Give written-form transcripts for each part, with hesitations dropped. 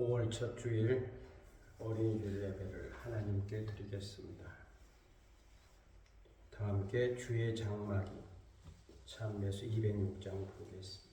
5월 첫 주일 어린이들 예배를 하나님께 드리겠습니다. 다 함께 주의 장막이 찬미에서 206장 부르겠습니다.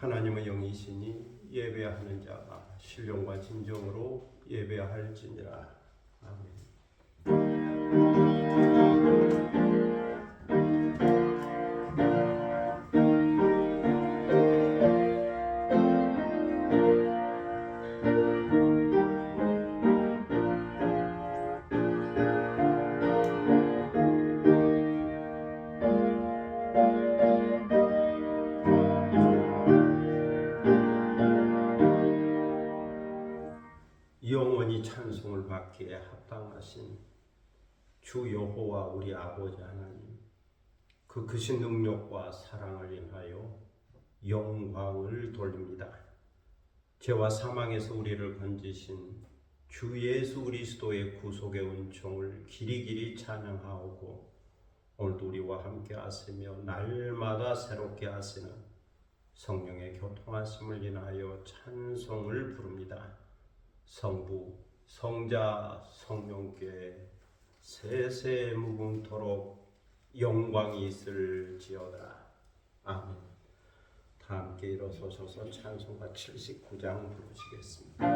하나님은 영이시니 예배하는 자가 신령과 진정으로 예배할지니라. 아멘. 영원히 찬송을 받기에 합당하신 주 여호와 우리 아버지 하나님, 그 크신 능력과 사랑을 인하여 영광을 돌립니다. 죄와 사망에서 우리를 건지신 주 예수 그리스도의 구속의 은총을 길이길이 찬양하오고, 오늘도 우리와 함께 하시며 날마다 새롭게 하시는 성령의 교통하심을 인하여 찬송을 부릅니다. 성부, 성자, 성령께 세세 무궁토록 영광이 있을지어다. 아멘. 다 함께 일어서셔서 찬송가 79장 부르시겠습니다.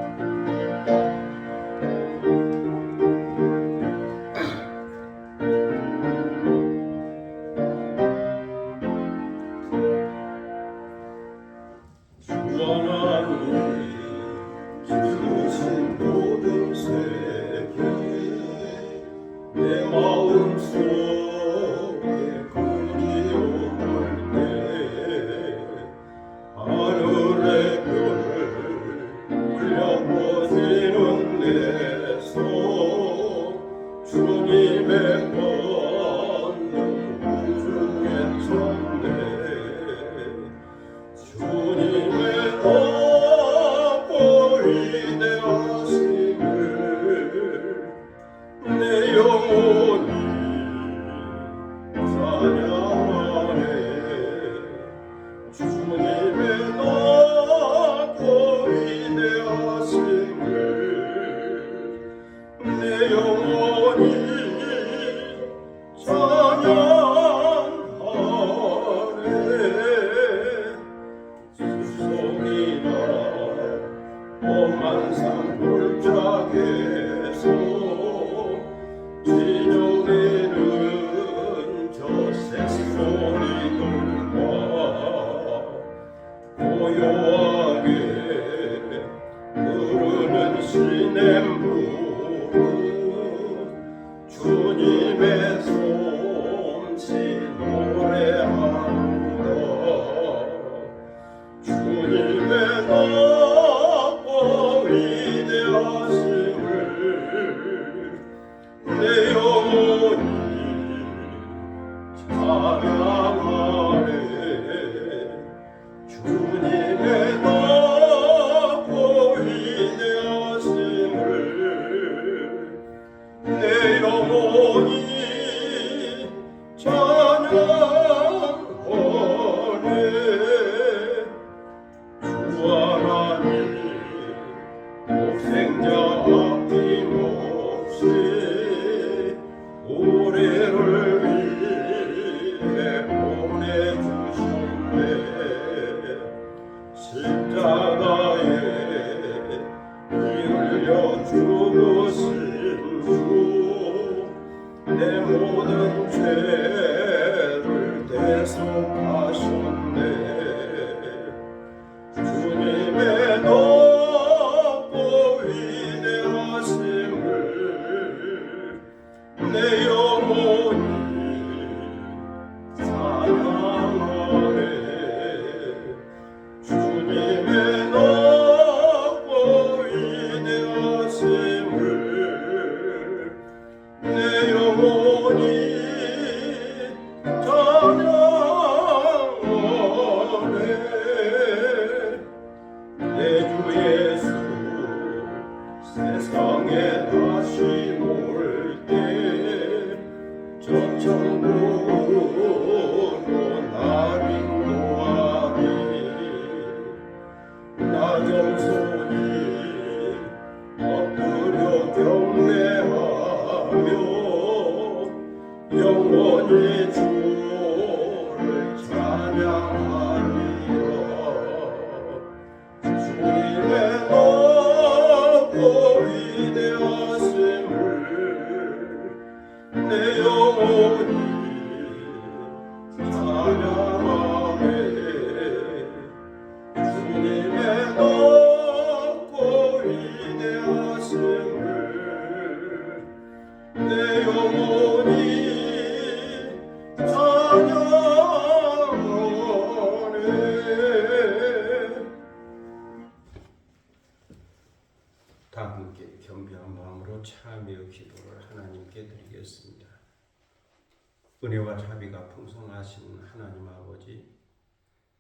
고요하게 부는 시냇물은 주님의 솜씨 노래하노라. 주님의 높고 위대하심을 내 영혼이 찬양하네. 주님의 높고 위대하심을 내 영혼이 찬양하네. 주 하나님 독생자 아낌없이 우리를 위해 보내주셨네. 십자가에 피 흘려 죽으신 주, 내 모든 죄를 대속하셨네. 주님의 높고 위대하심을 내 영혼이 찬양하네. 주님의 높고 위대하심을 내 영혼이 찬양하네. 내 주 예수 세상에 다시 올 때 저천국으로 날 인도하리. 나 겸손히 엎드려 경배하며 영원히 주를 찬양하리라. 주님의 높고 위대하심을 내 영혼이 찬양하네. 주님의 높고 위대하심을 내 영혼이 찬양하네. 다 함께 겸비한 마음으로 참여 기도를 하나님께 드리겠습니다. 은혜와 자비가 풍성하신 하나님 아버지,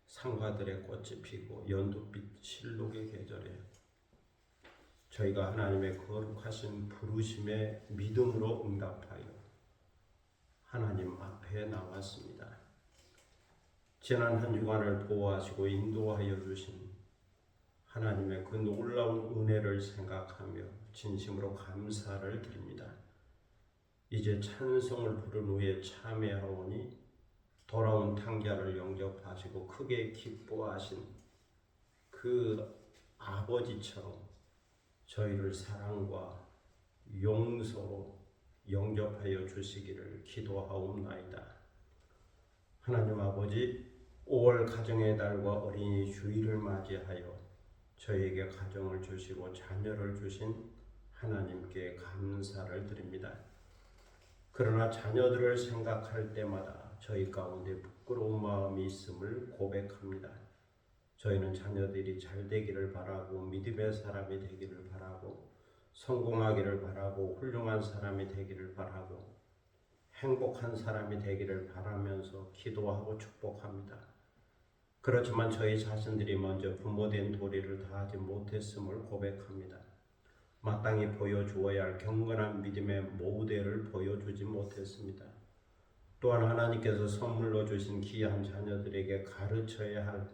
상가들의 꽃이 피고 연두빛 실록의 계절에 저희가 하나님의 거룩하신 부르심에 믿음으로 응답하여 하나님 앞에 나왔습니다. 지난 한 주간을 보호하시고 인도하여 주신 하나님의 그 놀라운 은혜를 생각하며 진심으로 감사를 드립니다. 이제 찬송을 부른 후에 참회하오니 돌아온 탕자를 영접하시고 크게 기뻐하신 그 아버지처럼 저희를 사랑과 용서로 영접하여 주시기를 기도하옵나이다. 하나님 아버지, 5월 가정의 달과 어린이 주일을 맞이하여 저희에게 가정을 주시고 자녀를 주신 하나님께 감사를 드립니다. 그러나 자녀들을 생각할 때마다 저희 가운데 부끄러운 마음이 있음을 고백합니다. 저희는 자녀들이 잘 되기를 바라고 믿음의 사람이 되기를 바라고 성공하기를 바라고 훌륭한 사람이 되기를 바라고 행복한 사람이 되기를 바라면서 기도하고 축복합니다. 그렇지만 저희 자신들이 먼저 부모된 도리를 다하지 못했음을 고백합니다. 마땅히 보여주어야 할 경건한 믿음의 모델을 보여주지 못했습니다. 또한 하나님께서 선물로 주신 귀한 자녀들에게 가르쳐야 할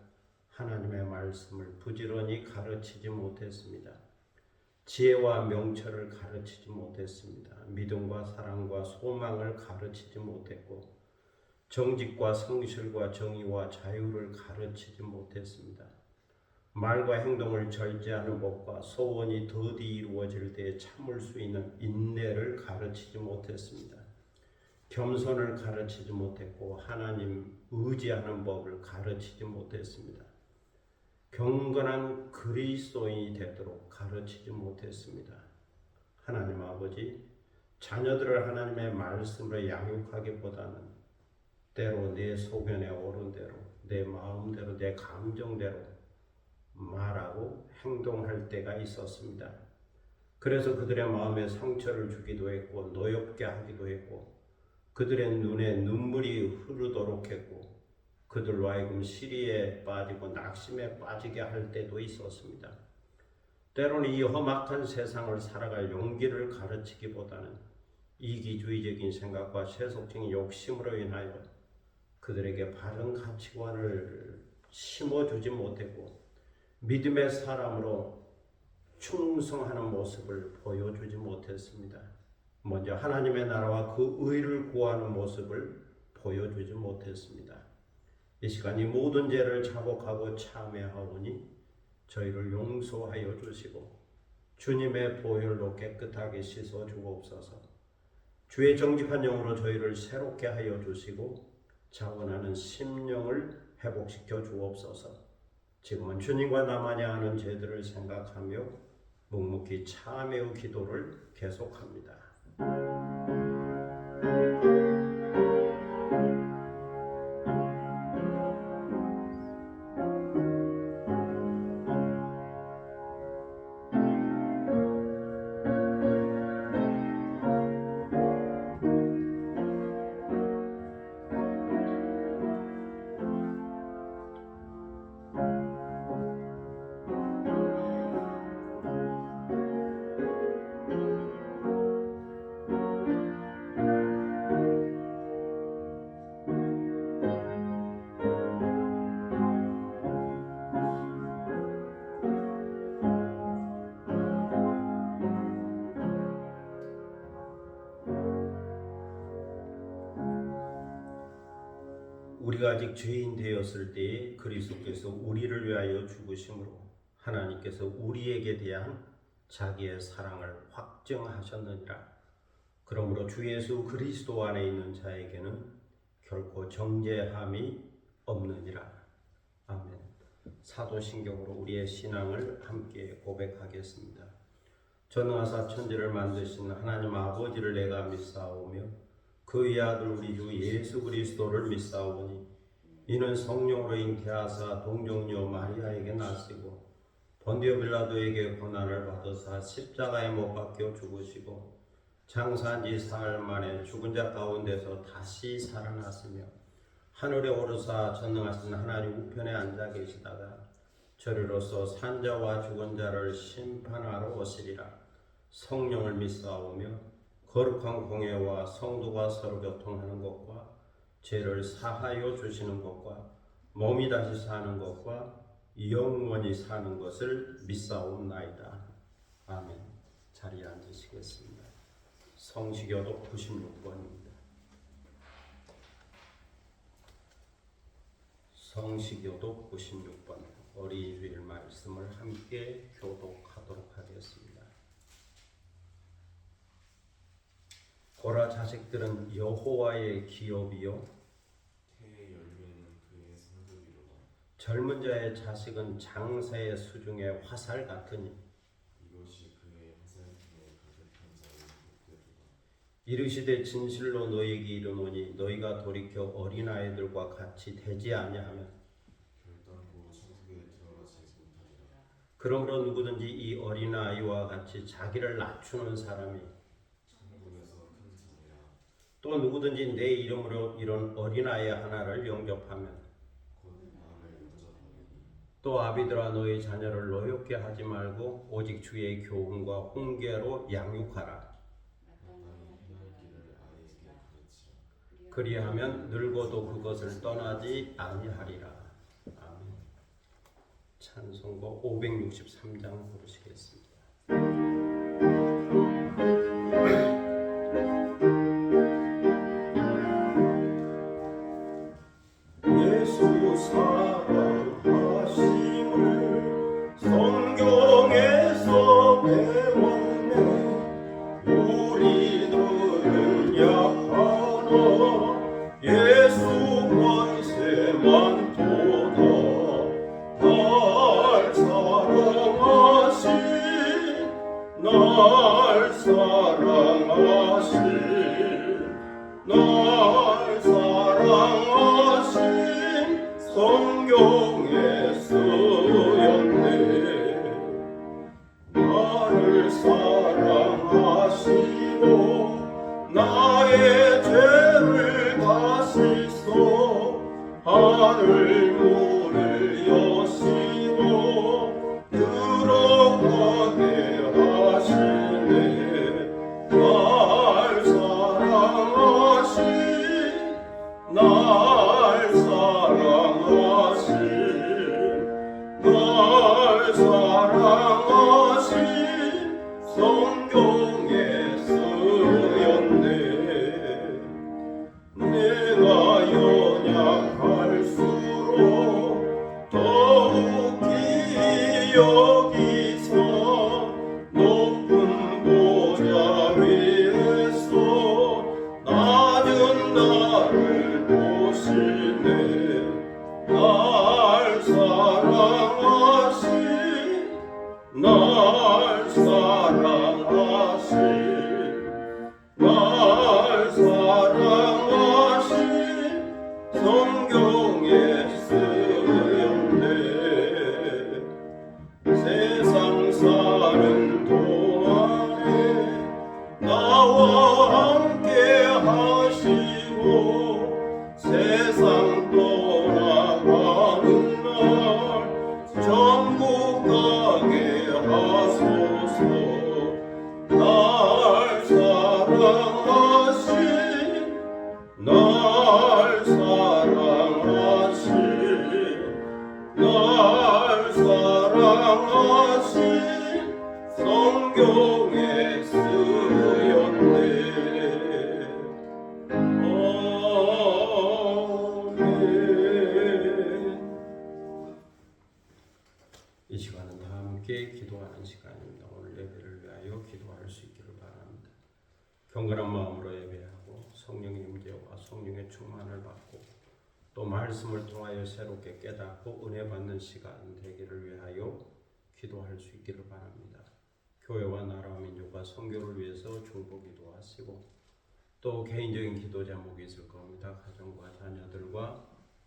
하나님의 말씀을 부지런히 가르치지 못했습니다. 지혜와 명철을 가르치지 못했습니다. 믿음과 사랑과 소망을 가르치지 못했고 정직과 성실과 정의와 자유를 가르치지 못했습니다. 말과 행동을 절제하는 법과 소원이 더디 이루어질 때 참을 수 있는 인내를 가르치지 못했습니다. 겸손을 가르치지 못했고 하나님 의지하는 법을 가르치지 못했습니다. 경건한 그리스도인이 되도록 가르치지 못했습니다. 하나님 아버지, 자녀들을 하나님의 말씀으로 양육하기보다는 때로 내 소견에 오른 대로, 내 마음대로, 내 감정대로 말하고 행동할 때가 있었습니다. 그래서 그들의 마음에 상처를 주기도 했고 노엽게 하기도 했고 그들의 눈에 눈물이 흐르도록 했고 그들로 하여금 시리에 빠지고 낙심에 빠지게 할 때도 있었습니다. 때로는 이 험악한 세상을 살아갈 용기를 가르치기보다는 이기주의적인 생각과 세속적인 욕심으로 인하여 그들에게 바른 가치관을 심어주지 못했고 믿음의 사람으로 충성하는 모습을 보여주지 못했습니다. 먼저 하나님의 나라와 그 의를 구하는 모습을 보여주지 못했습니다. 이 시간 이 모든 죄를 자복하고 참회하오니 저희를 용서하여 주시고 주님의 보혈로 깨끗하게 씻어 주옵소서. 주의 정직한 영으로 저희를 새롭게 하여 주시고 자원하는 심령을 회복시켜 주옵소서. 지금은 주님과 나만이 아는 죄들을 생각하며 묵묵히 참회의 기도를 계속합니다. 우리가 아직 죄인 되었을 때에 그리스도께서 우리를 위하여 죽으심으로 하나님께서 우리에게 대한 자기의 사랑을 확증하셨느니라. 그러므로 주 예수 그리스도 안에 있는 자에게는 결코 정죄함이 없느니라. 아멘. 사도신경으로 우리의 신앙을 함께 고백하겠습니다. 전능하사 천지를 만드신 하나님 아버지를 내가 믿사오며 그의 아들 우리 주 예수 그리스도를 믿사오니 이는 성령으로 잉태하사 동정녀 마리아에게 나시고 본디오 빌라도에게 고난을 받으사 십자가에 못 박혀 죽으시고 장사한 지 사흘 만에 죽은 자 가운데서 다시 살아났으며 하늘에 오르사 전능하신 하나님 우편에 앉아 계시다가 저리로서 산자와 죽은 자를 심판하러 오시리라. 성령을 믿사오며 거룩한 공예와 성도가 서로 교통하는 것과 죄를 사하여 주시는 것과 몸이 다시 사는 것과 영원히 사는 것을 믿사옵나이다. 아멘. 자리에 앉으시겠습니다. 성시교독 96번입니다. 성시교독 96번 어린이 주일 말씀을 함께 교독하도록 하겠습니다. 보라, 자식들은 여호와의 기업이요 태의 열매는 그의 상급이로다. 젊은 자의 자식은 장사의 수중의 화살 같으니 이것이 그의 화살통에 가득한 자의 목대로다. 이르시되 진실로 너희에게 이르노니 너희가 돌이켜 어린아이들과 같이 되지 아니하면 결단코 천국에 들어가지 못하리라. 그러므로 누구든지 이 어린아이와 같이 자기를 낮추는 사람이 천국에서 큰 자리라. 또 누구든지 내 이름으로 이런 어린아이 하나를 영접하면 곧 나를 영접하리니. 또 아비들아 너희 자녀를 노엽게 하지 말고 오직 주의 교훈과 훈계로 양육하라. 마땅히 행할 길을 아이에게 가르치라. 그리하면 늙어도 그것을 떠나지 아니하리라. 아멘. 찬송곡 563장 부르시겠습니다. 예수 사랑하심을 성경에서 배웠네. 우리들은 약하나 예수 권세만 도다. 성경에 쓰였네. 나를 사랑하시고 나의 죄를 다시소 하늘 문을 여시고 들어가게 하시네. 날 사랑하신 날 사랑하신 날 사랑하신 성경에 쓰였네. 내가 연약할수록 더욱 기이 여기서 높은 보좌 위에서 낮은 나를 보시네. 날 사랑하신 날 사랑하신 날 사랑하신 성경에 쓰였네. 세상 사는 동안에 나와 함께 하시고 세상 떠나가는 날 천국 가게 하소서. 날 사랑하신 날 사랑하신 날 사랑하신 성경에 쓰였네. 아멘. 이 시간은 다 함께 기도하는 시간입니다. 오늘 예배를 위하여 기도할 수 있기를 바랍니다. 경건한 마음으로 예배하고 성령의 임재와 성령의 충만을 받고 또 말씀을 통하여 새롭게 깨닫고 은혜 받는 시간 되기를 위하여 기도할 수 있기를 바랍니다. 교회와 나라와 민족과 선교를 위해서 중보기도 하시고 또 개인적인 기도 제목이 있을 겁니다. 가정과 자녀들과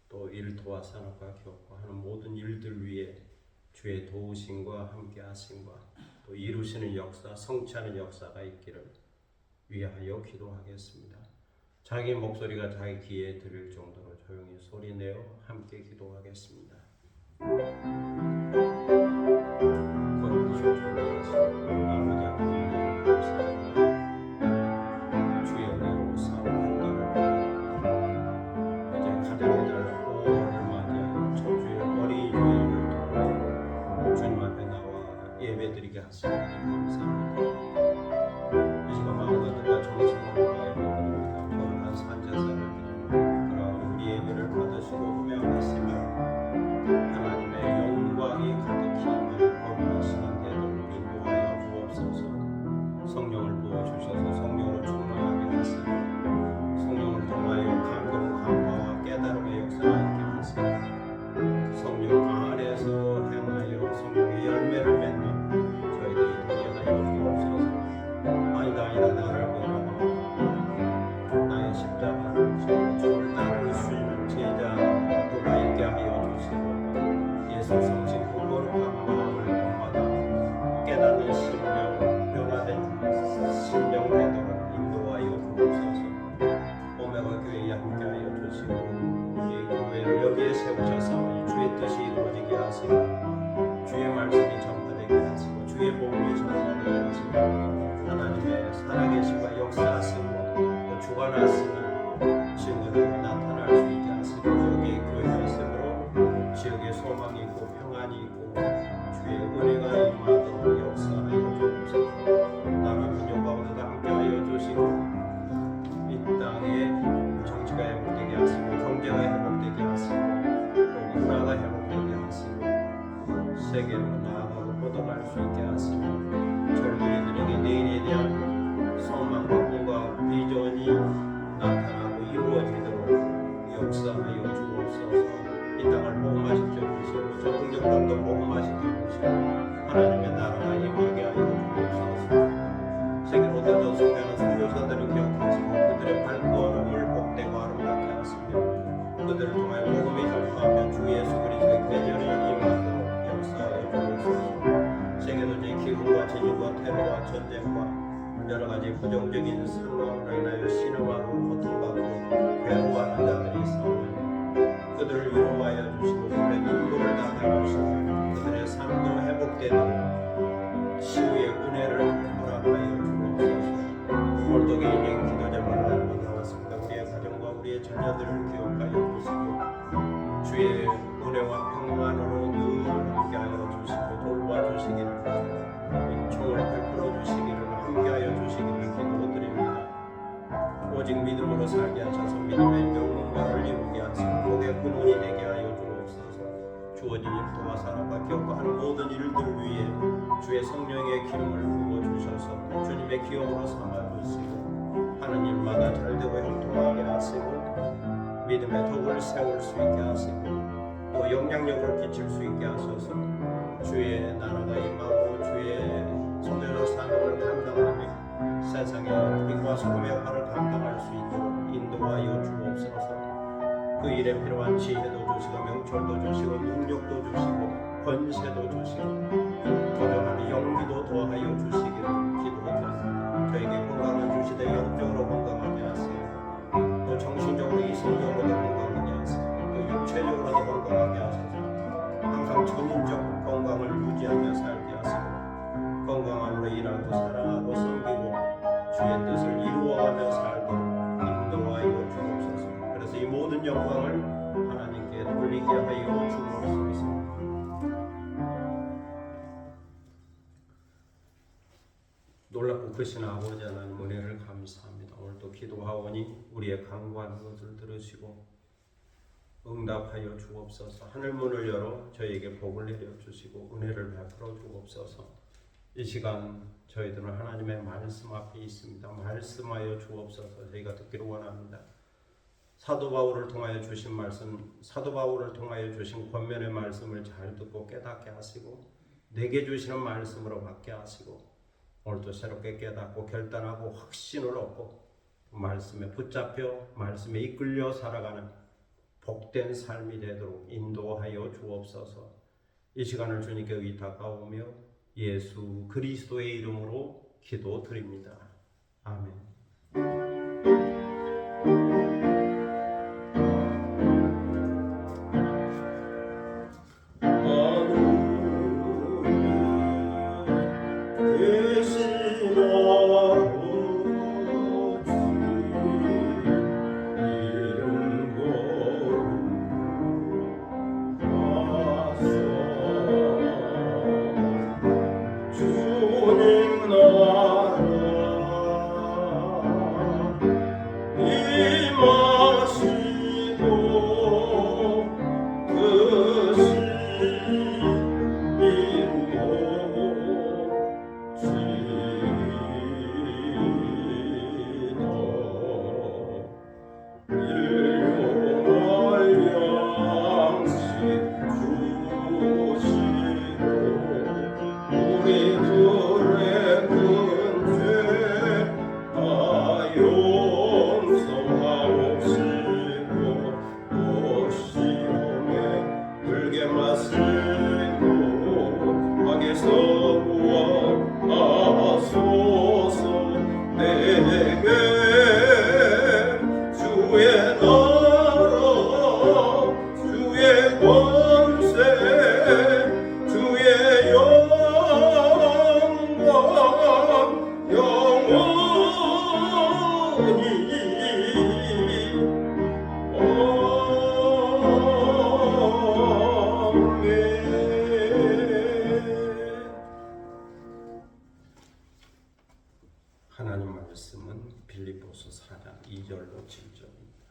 또 일터와 산업과 교육과 하는 모든 일들 위에 주의 도우심과 함께 하심과 또 이루시는 역사, 성취하는 역사가 있기를 위하여 기도하겠습니다. 자기 목소리가 자기 귀에 들릴 정도로 조용히 소리내어 함께 기도하겠습니다. 거룩하시고 존귀하시고 아버지 하나님 감사합니다. 주의 은혜로 사랑한다고 이제 가정의 달 5월을 맞이하여 저주의 어린이 주일을 통해 주님 앞에 나와 예배드리게 하시니 감사합니다. 이 시간 마음과 뜻과 정성으로 예배드립니다. 거룩한 산제사를 드리고 그러한 우리 예배를 받으시고 음양하시며 하나님의 영광이 가득히 임하는 거룩한 시간 되도록 인도하여 주옵소서. 성령을 부어주셔서 성령으로 충만하게 하시고 성령을 통하여 감동, 감화와 깨달음의 역사가 있게 하시고 성령 안에서 행하여 성령의 열매를 맺는 저희들이 되게 하여 주옵소서. 아니다 나를 보라고 나의 십자가를 지고 주를 따를 수 있는 제자 누가 있게 하여 주시고 예수 성신고 거룩한 마음을 본받아 깨닫는 심령, 변화된 심령 되도록 인도하여 주옵소서. 오메가 교회에 함께하여 주시고 우리 교회를 여기에 세우셔서 주의 뜻이 이루어지게 하시고 주의 말씀이 전파되게 하시고 주의 복음이 전파되게 하시고 하나님의 살아계시고 역사하시고 또 주관하시는 증거들이 나타날 수 있게 하시고 여기 교회가 있으므로 지역에 소망이 있고 평안이 있고 주의 은혜가 임하도록 역사하여 주옵소서. 나라 민족 가운데도 함께하여 주시고 이 땅에 정치가 회복되게 하시고 경제가 회복되게 하시고 또 문화가 회복되게 하시고 세계로 나아가고 뻗어갈 수 있게 하시고 젊은이들에게 내일에 대한 소망과 꿈과 비전이 나타나고 이루어지도록 역사하여 주옵소서. 이 땅을 복음화시켜 주시고 적응적당도 복음화시켜 주시고 하나님의 나라가 임하게 하여 주옵소서. 세계로 흩어져 소개하는 선교사들을 기억하시고 그들의 발걸음을 복되고 아름답게 하시며 또 그들을 통하여 복음이 전파하며 주 예수 그리스도의 계절이 임하도록 역사하여 주옵소서. 세계도의 기근과 지진과 테러와 전쟁과 여러 가지 부정적인 상황으로 인하여 신음하고 고통받고 괴로워하는 자들이 있사오니 그들을 위로하여 주시고 그들의 눈물을 닦아주시고 그들의 삶도 회복되도록 치유의 은혜를 허락하여 주옵소서. 오늘도 개인적인 기도 제목을 가지고 나왔습니다. 우리의 가정과 우리의 자녀들을 기억하여 주시고 주의 은혜와 평안으로 늘 함께하여 주시고 돌봐주시기를 총을 베풀어 주시기를 함께하여 주시기를 기도드립니다. 오직 믿음으로 살게 하셔서 믿음의 명령과를 이루게 하시고 복의 근원이 되게 하여 주옵소서. 주어진 일터와 사람과 기업과 하는 모든 일들 위에 주의 성령의 기름을 부어주셔서 주님의 기업으로 삼아주시고 하는 일마다 잘되고 형통하게 하시고 믿음의 덕을 세울 수 있게 하시고 또 영향력을 끼칠 수 있게 하셔서 주의 나라가 임하고 주의 성도로 사명을 감당하며 세상의 빛과 소금의 역할을 감당할 수 있도록 인도하여 주옵소서. 그 일에 필요한 지혜도 주시고 명철도 주시고 능력도 주시고 권세도 주시고 도전하는 용기도 더하여 주시기를 기도드립니다. 저에게 건강을 주시되 영적으로 건강하게 하세요. 또 정신적으로 이성적으로도 건강하게 하세요. 또 육체적으로도 건강하게 하셔서 항상 전인적 건강을 유지하며 살게 하시고 건강함으로 일하고 사랑하고 섬기고 주의 뜻을 이루어가며 살도록 인도하여 주옵소서. 그래서 이 모든 영광을 하나님께 돌리게 하여 주옵소서. 놀랍고 크신 아버지 하나님 은혜를 감사합니다. 오늘도 기도하오니 우리의 간구하는 것을 들으시고 응답하여 주옵소서. 하늘문을 열어 저희에게 복을 내려 주시고 은혜를 베풀어 주옵소서. 이 시간 저희들은 하나님의 말씀 앞에 있습니다. 말씀하여 주옵소서. 저희가 듣기를 원합니다. 사도 바울을 통하여 주신 말씀, 사도 바울을 통하여 주신 권면의 말씀을 잘 듣고 깨닫게 하시고 내게 주시는 말씀으로 받게 하시고 오늘도 새롭게 깨닫고 결단하고 확신을 얻고 말씀에 붙잡혀 말씀에 이끌려 살아가는 복된 삶이 되도록 인도하여 주옵소서. 이 시간을 주님께 의탁하오며 예수 그리스도의 이름으로 기도드립니다. 아멘. 하나님 말씀은 빌립보서 4장 2절로 7절입니다.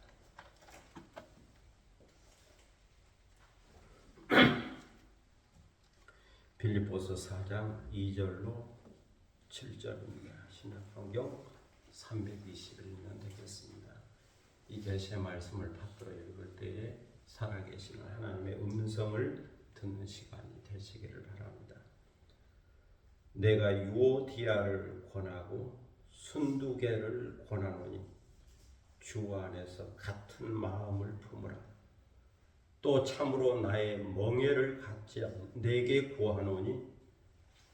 빌립보서 4장 2절로 7절입니다. 신약성경 321면 되겠습니다. 이 계시의 말씀을 받들어 읽을 때에 살아계시는 하나님의 음성을 듣는 시간이 되시기를 바랍니다. 내가 유오디아를 권하고 순두개를 권하노니 주 안에서 같은 마음을 품으라. 또 참으로 나의 멍에를 갖지 않고 내게 구하노니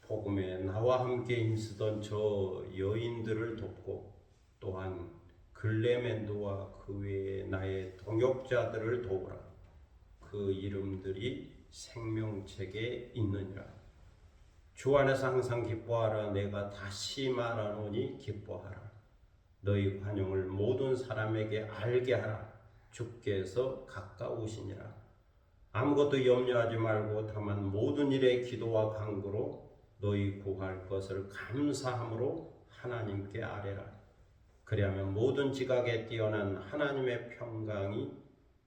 복음에 나와 함께 힘쓰던 저 여인들을 돕고 또한 글레멘도와 그 외에 나의 동역자들을 도우라. 그 이름들이 생명책에 있느니라. 주 안에서 항상 기뻐하라. 내가 다시 말하노니 기뻐하라. 너희 관용을 모든 사람에게 알게 하라. 주께서 가까우시니라. 아무것도 염려하지 말고 다만 모든 일에 기도와 간구로 너희 구할 것을 감사함으로 하나님께 아뢰라. 그리하면 모든 지각에 뛰어난 하나님의 평강이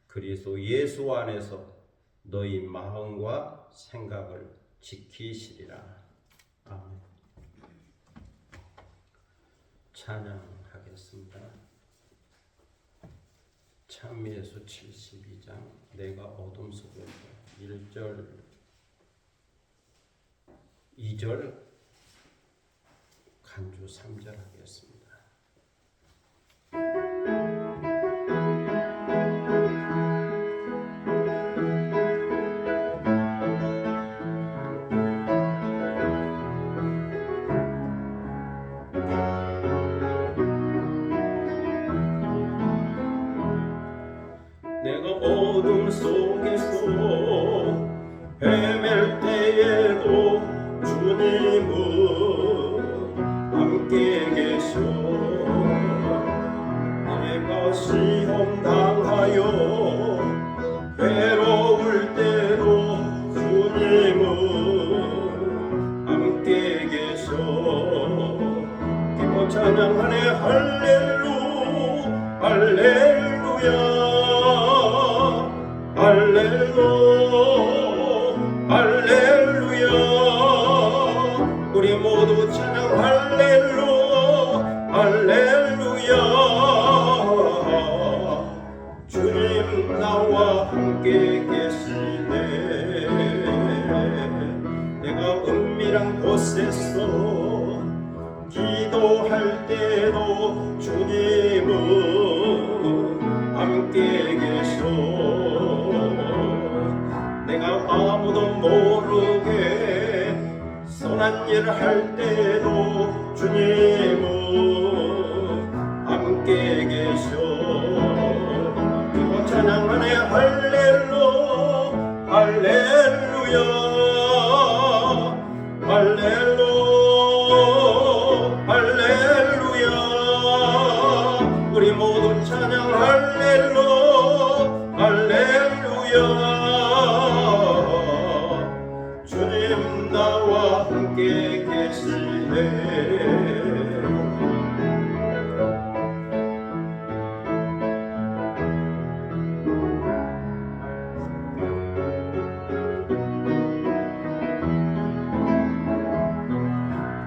그리스도 예수 안에서 너희 마음과 생각을 지키시리라. 아멘. 찬양하겠습니다. 찬미예수 72장 내가 어둠 속에서 1절 2절 간주 3절 하겠습니다. 내가 어둠 속에서 헤맬 때에도 주님은 함께 계셔. 내가 시험 당하여 괴로울 때도 주님은 함께 계셔. 기뻐 찬양하네 할렐루 할렐루야 할렐루 할렐루야. 우리 모두 찬양 할렐루 할렐루야. 주님 나와 함께 계시네. 내가 은밀한 곳에서 기도할 때도 주님은 함께 계셔. 내가 아무도 모르게 선한 일을 할 때도 주님은 함께 계셔. 그리고 찬양하네 할렐루 할렐루야 할렐루 할렐루야. 우리 모두 찬양 할렐루 할렐루야. 주님 나와 함께 계시네.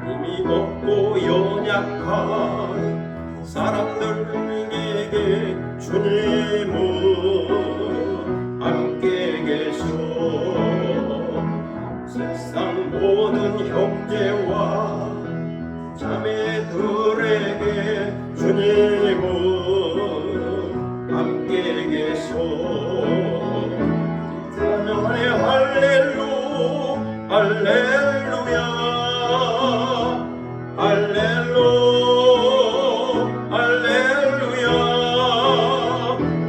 힘이 없고 연약한 사람들에게 주님은 함께 계셔. 세상 모든 형제와 자매들에게 주님은 함께 계셔. 찬양하네 할렐루 할렐루야 할렐루 할렐루야.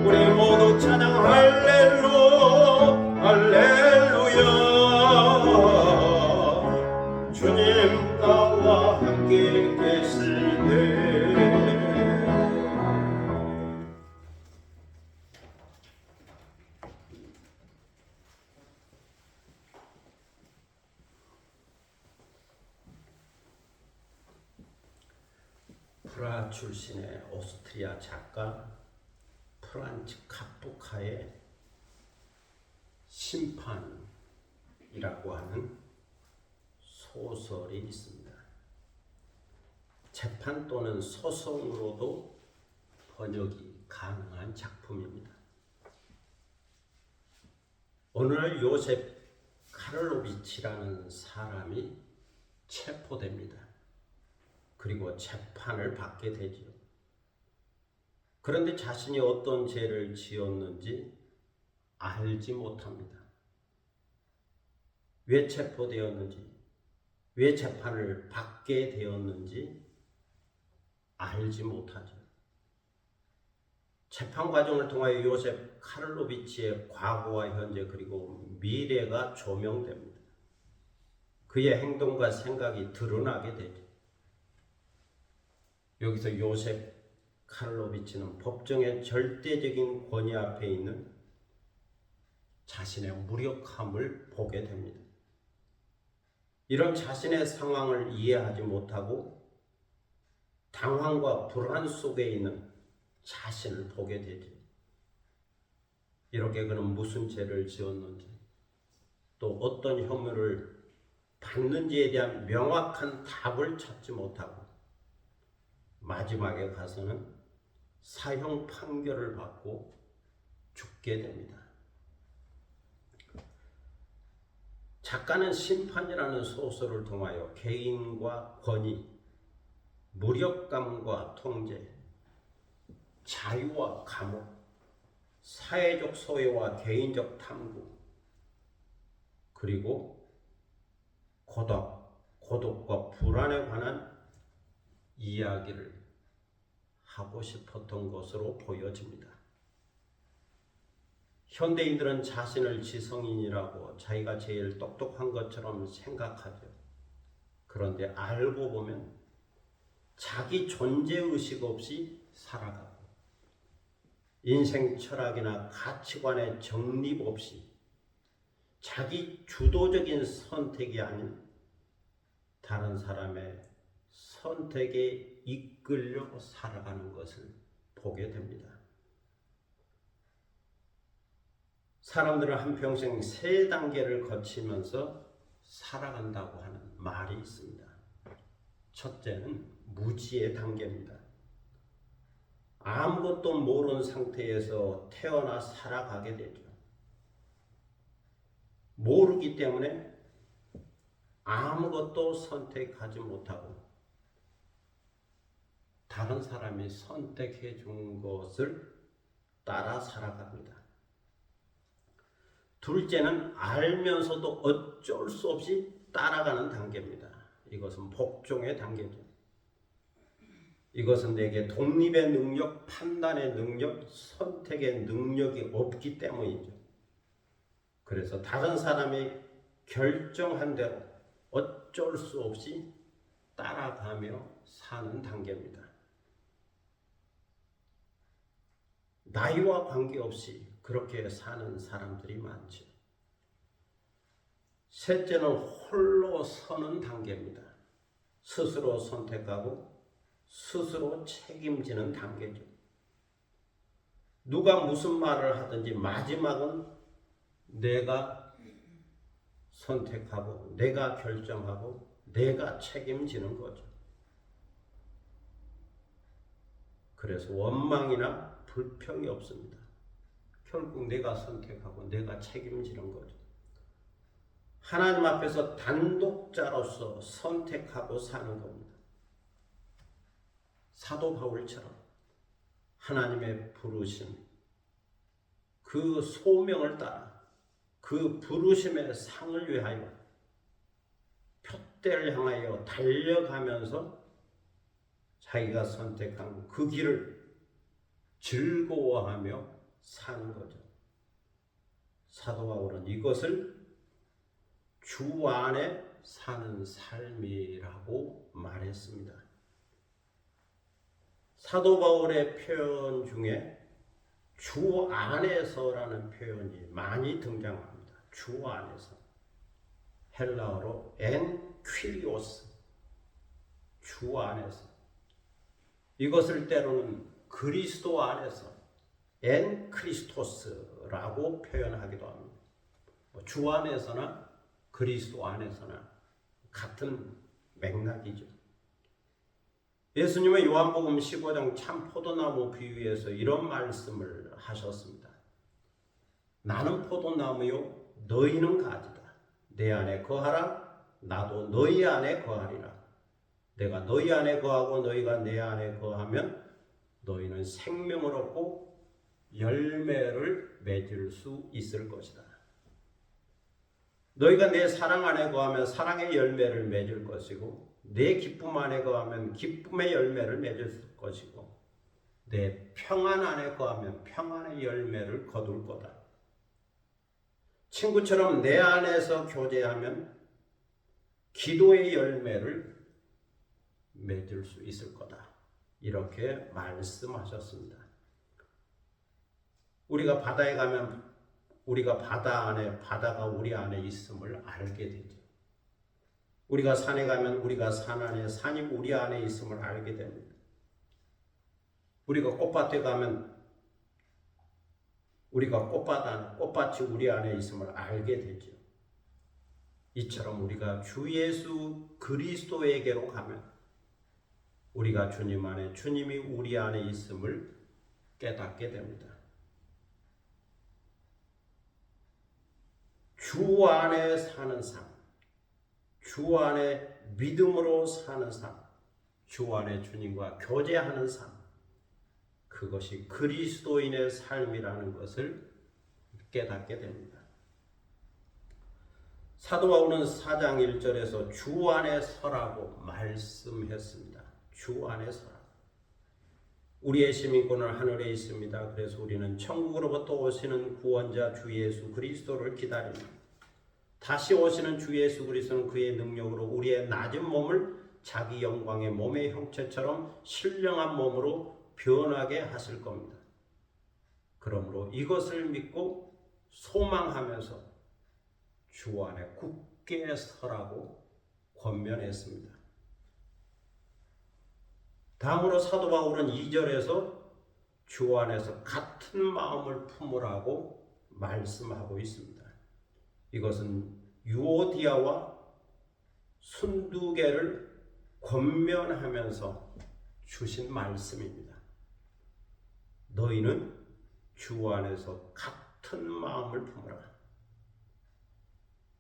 우리 모두 찬양 할렐루 할렐루야. 주님 나와 함께 계시네. 프라 출신의 오스트리아 작가 프란츠 카프카의 심판이라고 하는 소설이 있습니다. 재판 또는 소송으로도 번역이 가능한 작품입니다. 오늘날 요셉 카를로비치라는 사람이 체포됩니다. 그리고 재판을 받게 되지요. 그런데 자신이 어떤 죄를 지었는지 알 알지 못합니다. 왜 체포되었는지, 왜 재판을 받게 되었는지 알지 못하죠. 재판 과정을 통하여 요셉 카를로비치의 과거와 현재 그리고 미래가 조명됩니다. 그의 행동과 생각이 드러나게 되죠. 여기서 요셉 카를로비치는 법정의 절대적인 권위 앞에 있는 자신의 무력함을 보게 됩니다. 이런 자신의 상황을 이해하지 못하고 당황과 불안 속에 있는 자신을 보게 되죠. 이렇게 그는 무슨 죄를 지었는지 또 어떤 혐의를 받는지에 대한 명확한 답을 찾지 못하고 마지막에 가서는 사형 판결을 받고 죽게 됩니다. 작가는 심판이라는 소설을 통하여 개인과 권위, 무력감과 통제, 자유와 감옥, 사회적 소외와 개인적 탐구, 그리고 고독과 불안에 관한 이야기를 하고 싶었던 것으로 보여집니다. 현대인들은 자신을 지성인이라고 자기가 제일 똑똑한 것처럼 생각하죠. 그런데 알고 보면 자기 존재의식 없이 살아가고 인생 철학이나 가치관의 정립 없이 자기 주도적인 선택이 아닌 다른 사람의 선택에 이끌려 살아가는 것을 보게 됩니다. 사람들은 한평생 3단계를 거치면서 살아간다고 하는 말이 있습니다. 첫째는 무지의 단계입니다. 아무것도 모르는 상태에서 태어나 살아가게 되죠. 모르기 때문에 아무것도 선택하지 못하고 다른 사람이 선택해 준 것을 따라 살아갑니다. 둘째는 알면서도 어쩔 수 없이 따라가는 단계입니다. 이것은 복종의 단계죠. 이것은 내게 독립의 능력, 판단의 능력, 선택의 능력이 없기 때문이죠. 그래서 다른 사람이 결정한 대로 어쩔 수 없이 따라가며 사는 단계입니다. 나이와 관계없이 그렇게 사는 사람들이 많죠. 셋째는 홀로 서는 단계입니다. 스스로 선택하고 스스로 책임지는 단계죠. 누가 무슨 말을 하든지 마지막은 내가 선택하고 내가 결정하고 내가 책임지는 거죠. 그래서 원망이나 불평이 없습니다. 결국 내가 선택하고 내가 책임지는 거죠. 하나님 앞에서 단독자로서 선택하고 사는 겁니다. 사도 바울처럼 하나님의 부르심, 그 소명을 따라 그 부르심의 상을 위하여 표대를 향하여 달려가면서 자기가 선택한 그 길을 즐거워하며 사는 거죠. 사도 바울은 이것을 주 안에 사는 삶이라고 말했습니다. 사도 바울의 표현 중에 주 안에서라는 표현이 많이 등장합니다. 주 안에서. 헬라어로 엔 퀴리오스, 주 안에서. 이것을 때로는 그리스도 안에서 엔 크리스토스라고 표현하기도 합니다. 주 안에서나 그리스도 안에서나 같은 맥락이죠. 예수님은 요한복음 15장 참 포도나무 비유에서 이런 말씀을 하셨습니다. 나는 포도나무요 너희는 가지다. 내 안에 거하라. 나도 너희 안에 거하리라. 내가 너희 안에 거하고 너희가 내 안에 거하면 너희는 생명을 얻고 열매를 맺을 수 있을 것이다. 너희가 내 사랑 안에 거하면 사랑의 열매를 맺을 것이고 내 기쁨 안에 거하면 기쁨의 열매를 맺을 것이고 내 평안 안에 거하면 평안의 열매를 거둘 거다. 친구처럼 내 안에서 교제하면 기도의 열매를 맺을 수 있을 거다. 이렇게 말씀하셨습니다. 우리가 바다에 가면 우리가 바다 안에, 바다가 우리 안에 있음을 알게 되죠. 우리가 산에 가면 우리가 산 안에, 산이 우리 안에 있음을 알게 됩니다. 우리가 꽃밭에 가면 우리가 꽃밭이 우리 안에 있음을 알게 되죠. 이처럼 우리가 주 예수 그리스도에게로 가면 우리가 주님 안에, 주님이 우리 안에 있음을 깨닫게 됩니다. 주 안에 사는 삶, 주 안에 믿음으로 사는 삶, 주 안에 주님과 교제하는 삶, 그것이 그리스도인의 삶이라는 것을 깨닫게 됩니다. 사도 바울은 4장 1절에서 주 안에 서라고 말씀했습니다. 주 안에 서라. 우리의 시민권은 하늘에 있습니다. 그래서 우리는 천국으로부터 오시는 구원자 주 예수 그리스도를 기다립니다. 다시 오시는 주 예수 그리스도는 그의 능력으로 우리의 낮은 몸을 자기 영광의 몸의 형체처럼 신령한 몸으로 변하게 하실 겁니다. 그러므로 이것을 믿고 소망하면서 주 안에 굳게 서라고 권면했습니다. 다음으로 사도 바울은 2절에서 주 안에서 같은 마음을 품으라고 말씀하고 있습니다. 이것은 유오디아와 순두개를 권면하면서 주신 말씀입니다. 너희는 주 안에서 같은 마음을 품으라.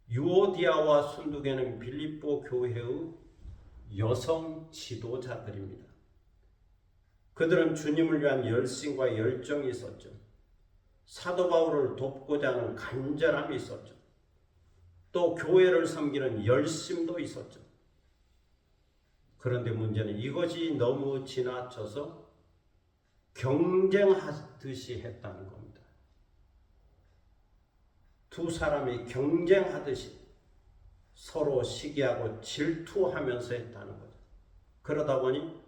유오디아와 순두개는 빌립보 교회의 여성 지도자들입니다. 그들은 주님을 위한 열심과 열정이 있었죠. 사도 바울을 돕고자 하는 간절함이 있었죠. 또 교회를 섬기는 열심도 있었죠. 그런데 문제는 이것이 너무 지나쳐서 경쟁하듯이 했다는 겁니다. 두 사람이 경쟁하듯이 서로 시기하고 질투하면서 했다는 거죠. 그러다 보니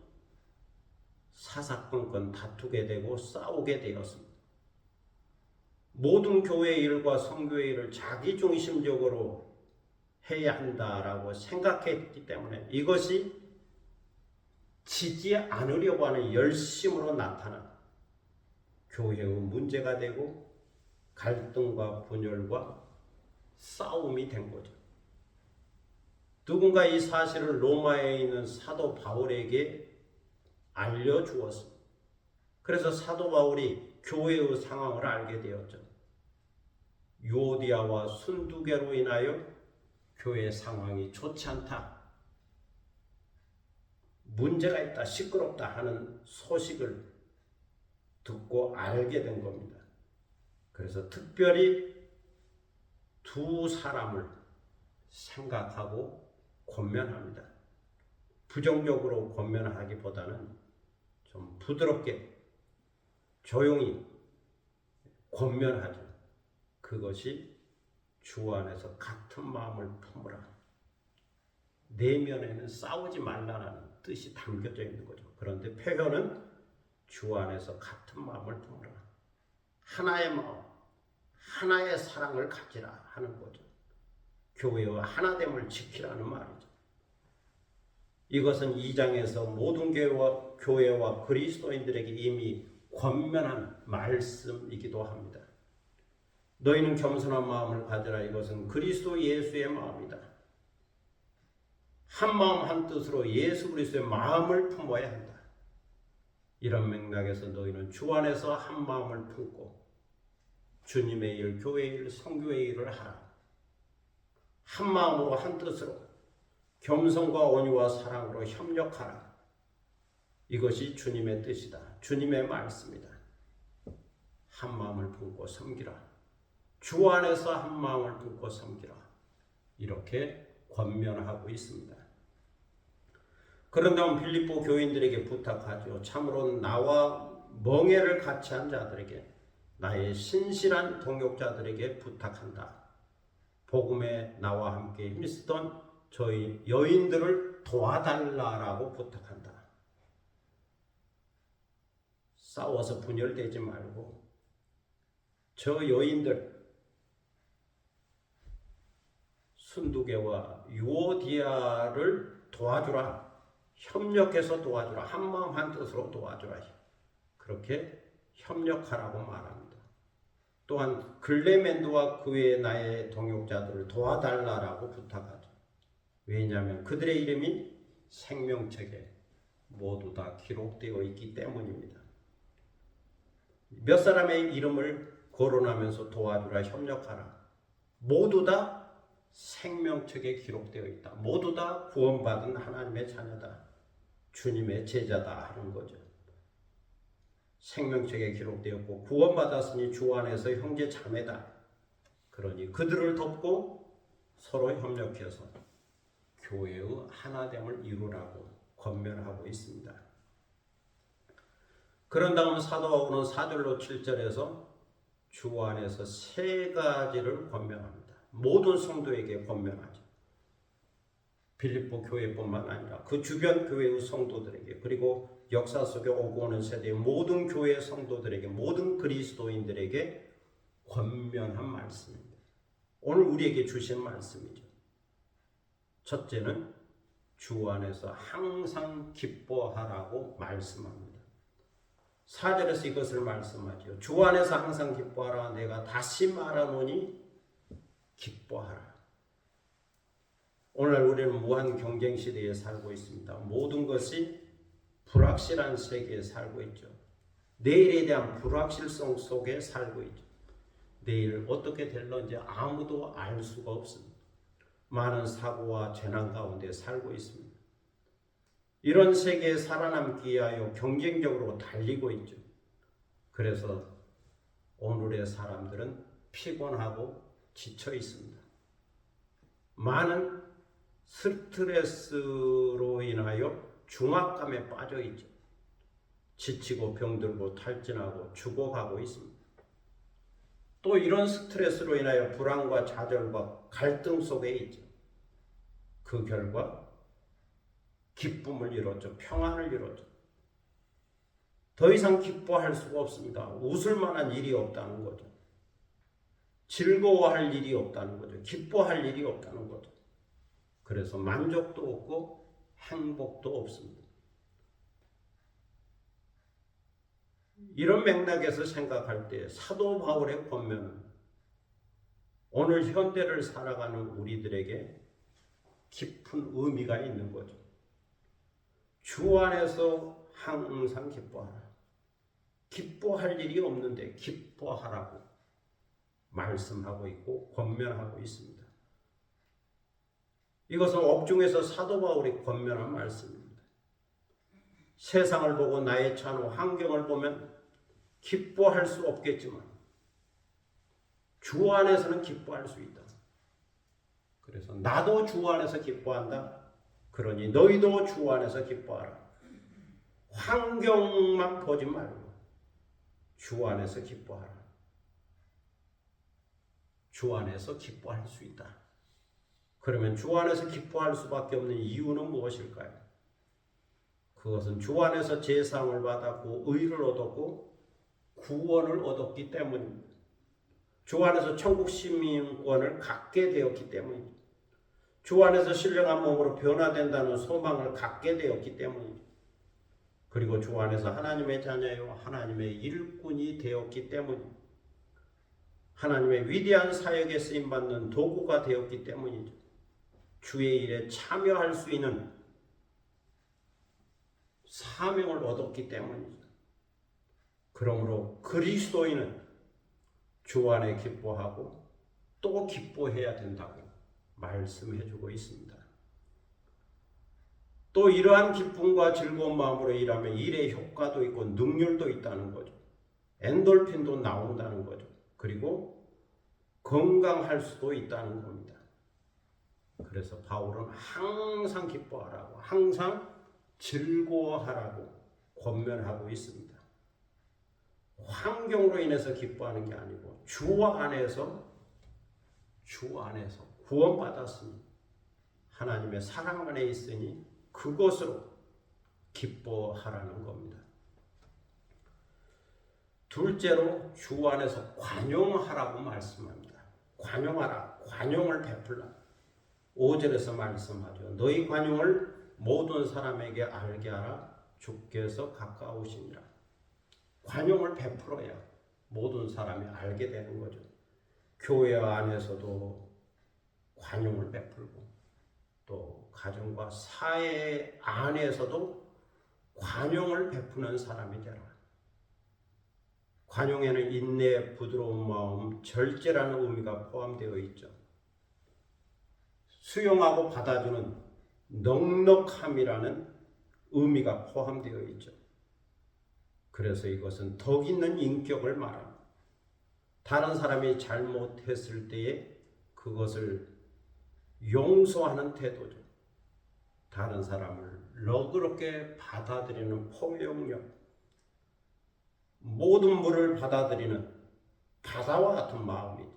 사사건건 다투게 되고 싸우게 되었습니다. 모든 교회 일과 선교의 일을 자기중심적으로 해야 한다라고 생각했기 때문에 이것이 지지 않으려고 하는 열심으로 나타난 교회의 문제가 되고 갈등과 분열과 싸움이 된 거죠. 누군가 이 사실을 로마에 있는 사도 바울에게 알려주었습니다. 그래서 사도 바울이 교회의 상황을 알게 되었죠. 유오디아와 순두개로 인하여 교회 상황이 좋지 않다, 문제가 있다, 시끄럽다 하는 소식을 듣고 알게 된 겁니다. 그래서 특별히 두 사람을 생각하고 권면합니다. 부정적으로 권면하기보다는 좀 부드럽게 조용히 권면하죠. 그것이 주 안에서 같은 마음을 품으라. 내면에는 싸우지 말라는 뜻이 담겨져 있는 거죠. 그런데 표현은 주 안에서 같은 마음을 품으라. 하나의 마음, 하나의 사랑을 가지라 하는 거죠. 교회와 하나됨을 지키라는 말이죠. 이것은 2장에서 모든 교회와 그리스도인들에게 이미 권면한 말씀이기도 합니다. 너희는 겸손한 마음을 가지라. 이것은 그리스도 예수의 마음이다. 한 마음 한 뜻으로 예수 그리스도의 마음을 품어야 한다. 이런 맥락에서 너희는 주 안에서 한 마음을 품고 주님의 일, 교회의 일, 선교의 일을 하라. 한 마음으로 한 뜻으로 겸손과 온유와 사랑으로 협력하라. 이것이 주님의 뜻이다. 주님의 말씀이다. 한 마음을 품고 섬기라. 주 안에서 한 마음을 품고 섬기라. 이렇게 권면하고 있습니다. 그런다면 빌립보 교인들에게 부탁하죠. 참으로 나와 멍에를 같이 한 자들에게, 나의 신실한 동역자들에게 부탁한다. 복음에 나와 함께 힘쓰던 저희 여인들을 도와달라라고 부탁한다. 싸워서 분열되지 말고 저 여인들 순두개와 유오디아를 도와주라. 협력해서 도와주라. 한마음 한뜻으로 도와주라. 그렇게 협력하라고 말합니다. 또한 글레멘도와 그 외의 나의 동역자들을 도와달라라고 부탁하죠. 왜냐하면 그들의 이름이 생명책에 모두 다 기록되어 있기 때문입니다. 몇 사람의 이름을 거론하면서 도와주라, 협력하라. 모두 다 생명책에 기록되어 있다. 모두 다 구원받은 하나님의 자녀다. 주님의 제자다 하는 거죠. 생명책에 기록되었고 구원받았으니 주 안에서 형제 자매다. 그러니 그들을 돕고 서로 협력해서 교회의 하나됨을 이루라고 권면하고 있습니다. 그런 다음 사도 바울은 4절로 7절에서 주 안에서 세 가지를 권면합니다. 모든 성도에게 권면하죠. 빌립보 교회뿐만 아니라 그 주변 교회의 성도들에게, 그리고 역사 속에 오고 오는 세대의 모든 교회 성도들에게, 모든 그리스도인들에게 권면한 말씀입니다. 오늘 우리에게 주신 말씀이죠. 첫째는 주 안에서 항상 기뻐하라고 말씀합니다. 4절에서 이것을 말씀하죠. 주 안에서 항상 기뻐하라. 내가 다시 말하노니 기뻐하라. 오늘 우리는 무한 경쟁 시대에 살고 있습니다. 모든 것이 불확실한 세계에 살고 있죠. 내일에 대한 불확실성 속에 살고 있죠. 내일 어떻게 될런지 아무도 알 수가 없습니다. 많은 사고와 재난 가운데 살고 있습니다. 이런 세계에 살아남기 위하여 경쟁적으로 달리고 있죠. 그래서 오늘의 사람들은 피곤하고 지쳐 있습니다. 많은 스트레스로 인하여 중압감에 빠져 있죠. 지치고 병들고 탈진하고 죽어가고 있습니다. 또 이런 스트레스로 인하여 불안과 좌절과 갈등 속에 있죠. 그 결과 기쁨을 잃었죠. 평안을 잃었죠. 더 이상 기뻐할 수가 없습니다. 웃을 만한 일이 없다는 거죠. 즐거워할 일이 없다는 거죠. 기뻐할 일이 없다는 거죠. 그래서 만족도 없고 행복도 없습니다. 이런 맥락에서 생각할 때 사도 바울의 권면은 오늘 현대를 살아가는 우리들에게 깊은 의미가 있는 거죠. 주 안에서 항상 기뻐하라. 기뻐할 일이 없는데 기뻐하라고 말씀하고 있고 권면하고 있습니다. 이것은 옥중에서 사도 바울이 권면한 말씀입니다. 세상을 보고 나의 처한 환경을 보면 기뻐할 수 없겠지만 주 안에서는 기뻐할 수 있다. 그래서 나도 주 안에서 기뻐한다. 그러니 너희도 주 안에서 기뻐하라. 환경만 보지 말고 주 안에서 기뻐하라. 주 안에서 기뻐할 수 있다. 그러면 주 안에서 기뻐할 수밖에 없는 이유는 무엇일까요? 그것은 주 안에서 제사함을 받았고 의를 얻었고 구원을 얻었기 때문입니다. 주 안에서 천국 시민권을 갖게 되었기 때문입니다. 주 안에서 신령한 몸으로 변화된다는 소망을 갖게 되었기 때문입니다. 그리고 주 안에서 하나님의 자녀요 하나님의 일꾼이 되었기 때문입니다. 하나님의 위대한 사역에 쓰임받는 도구가 되었기 때문이죠. 주의 일에 참여할 수 있는 사명을 얻었기 때문이죠. 그러므로 그리스도인은 주 안에 기뻐하고 또 기뻐해야 된다고 말씀해주고 있습니다. 또 이러한 기쁨과 즐거운 마음으로 일하면 일의 효과도 있고 능률도 있다는 거죠. 엔돌핀도 나온다는 거죠. 그리고 건강할 수도 있다는 겁니다. 그래서 바울은 항상 기뻐하라고, 항상 즐거워하라고 권면하고 있습니다. 환경으로 인해서 기뻐하는 게 아니고 주 안에서 구원받았으니 하나님의 사랑 안에 있으니 그것으로 기뻐하라는 겁니다. 둘째로 주 안에서 관용하라고 말씀합니다. 관용하라, 관용을 베풀라. 5절에서 말씀하죠. 너희 관용을 모든 사람에게 알게 하라. 주께서 가까우시니라. 관용을 베풀어야 모든 사람이 알게 되는 거죠. 교회 안에서도 관용을 베풀고 또 가정과 사회 안에서도 관용을 베푸는 사람이 되라. 관용에는 인내, 부드러운 마음, 절제라는 의미가 포함되어 있죠. 수용하고 받아주는 넉넉함이라는 의미가 포함되어 있죠. 그래서 이것은 덕 있는 인격을 말합니다. 다른 사람이 잘못했을 때에 그것을 용서하는 태도죠. 다른 사람을 너그럽게 받아들이는 포용력, 모든 물을 받아들이는 바다와 같은 마음이죠.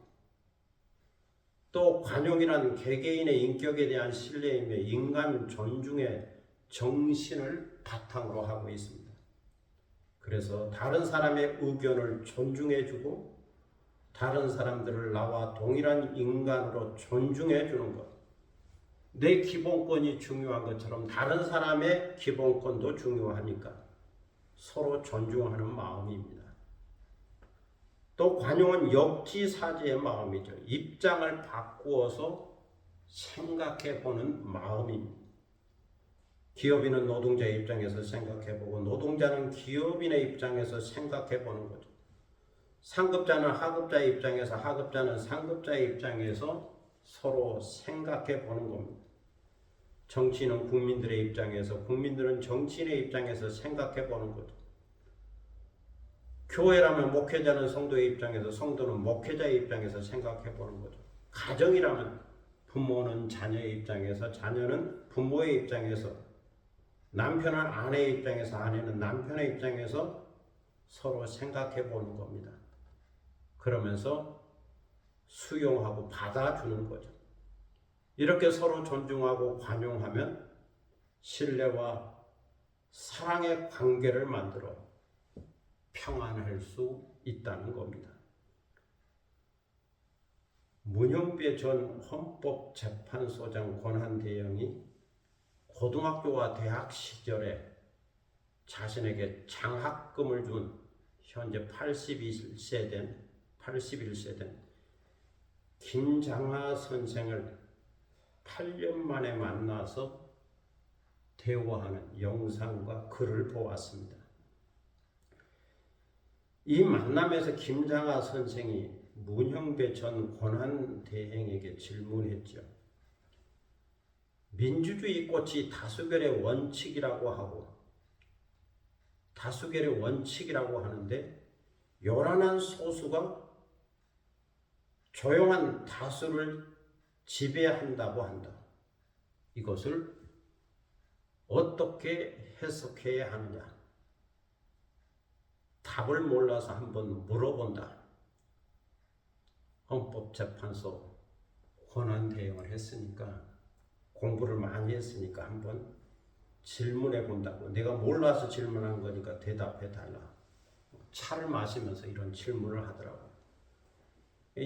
또 관용이란 개개인의 인격에 대한 신뢰이며 인간 존중의 정신을 바탕으로 하고 있습니다. 그래서 다른 사람의 의견을 존중해주고 다른 사람들을 나와 동일한 인간으로 존중해주는 것. 내 기본권이 중요한 것처럼 다른 사람의 기본권도 중요하니까 서로 존중하는 마음입니다. 또 관용은 역지사지의 마음이죠. 입장을 바꾸어서 생각해보는 마음입니다. 기업인은 노동자의 입장에서 생각해보고 노동자는 기업인의 입장에서 생각해보는 거죠. 상급자는 하급자의 입장에서 하급자는 상급자의 입장에서 서로 생각해보는 겁니다. 정치인은 국민들의 입장에서 국민들은 정치인의 입장에서 생각해보는 거죠. 교회라면 목회자는 성도의 입장에서 성도는 목회자의 입장에서 생각해보는 거죠. 가정이라면 부모는 자녀의 입장에서 자녀는 부모의 입장에서 남편은 아내의 입장에서 아내는 남편의 입장에서 서로 생각해보는 겁니다. 그러면서 수용하고 받아주는 거죠. 이렇게 서로 존중하고 관용하면 신뢰와 사랑의 관계를 만들어 평안할 수 있다는 겁니다. 문형배 전 헌법재판소장 권한대행이 고등학교와 대학 시절에 자신에게 장학금을 준 현재 81세 된 김장하 선생을 8년 만에 만나서 대화하는 영상과 글을 보았습니다. 이 만남에서 김장하 선생이 문형배 전 권한대행에게 질문했죠. 민주주의 꽃이 다수결의 원칙이라고 하는데 요란한 소수가 조용한 다수를 지배한다고 한다. 이것을 어떻게 해석해야 하느냐? 답을 몰라서 한번 물어본다. 헌법재판소 권한대행을 했으니까 공부를 많이 했으니까 한번 질문해 본다고. 내가 몰라서 질문한 거니까 대답해 달라. 차를 마시면서 이런 질문을 하더라고요.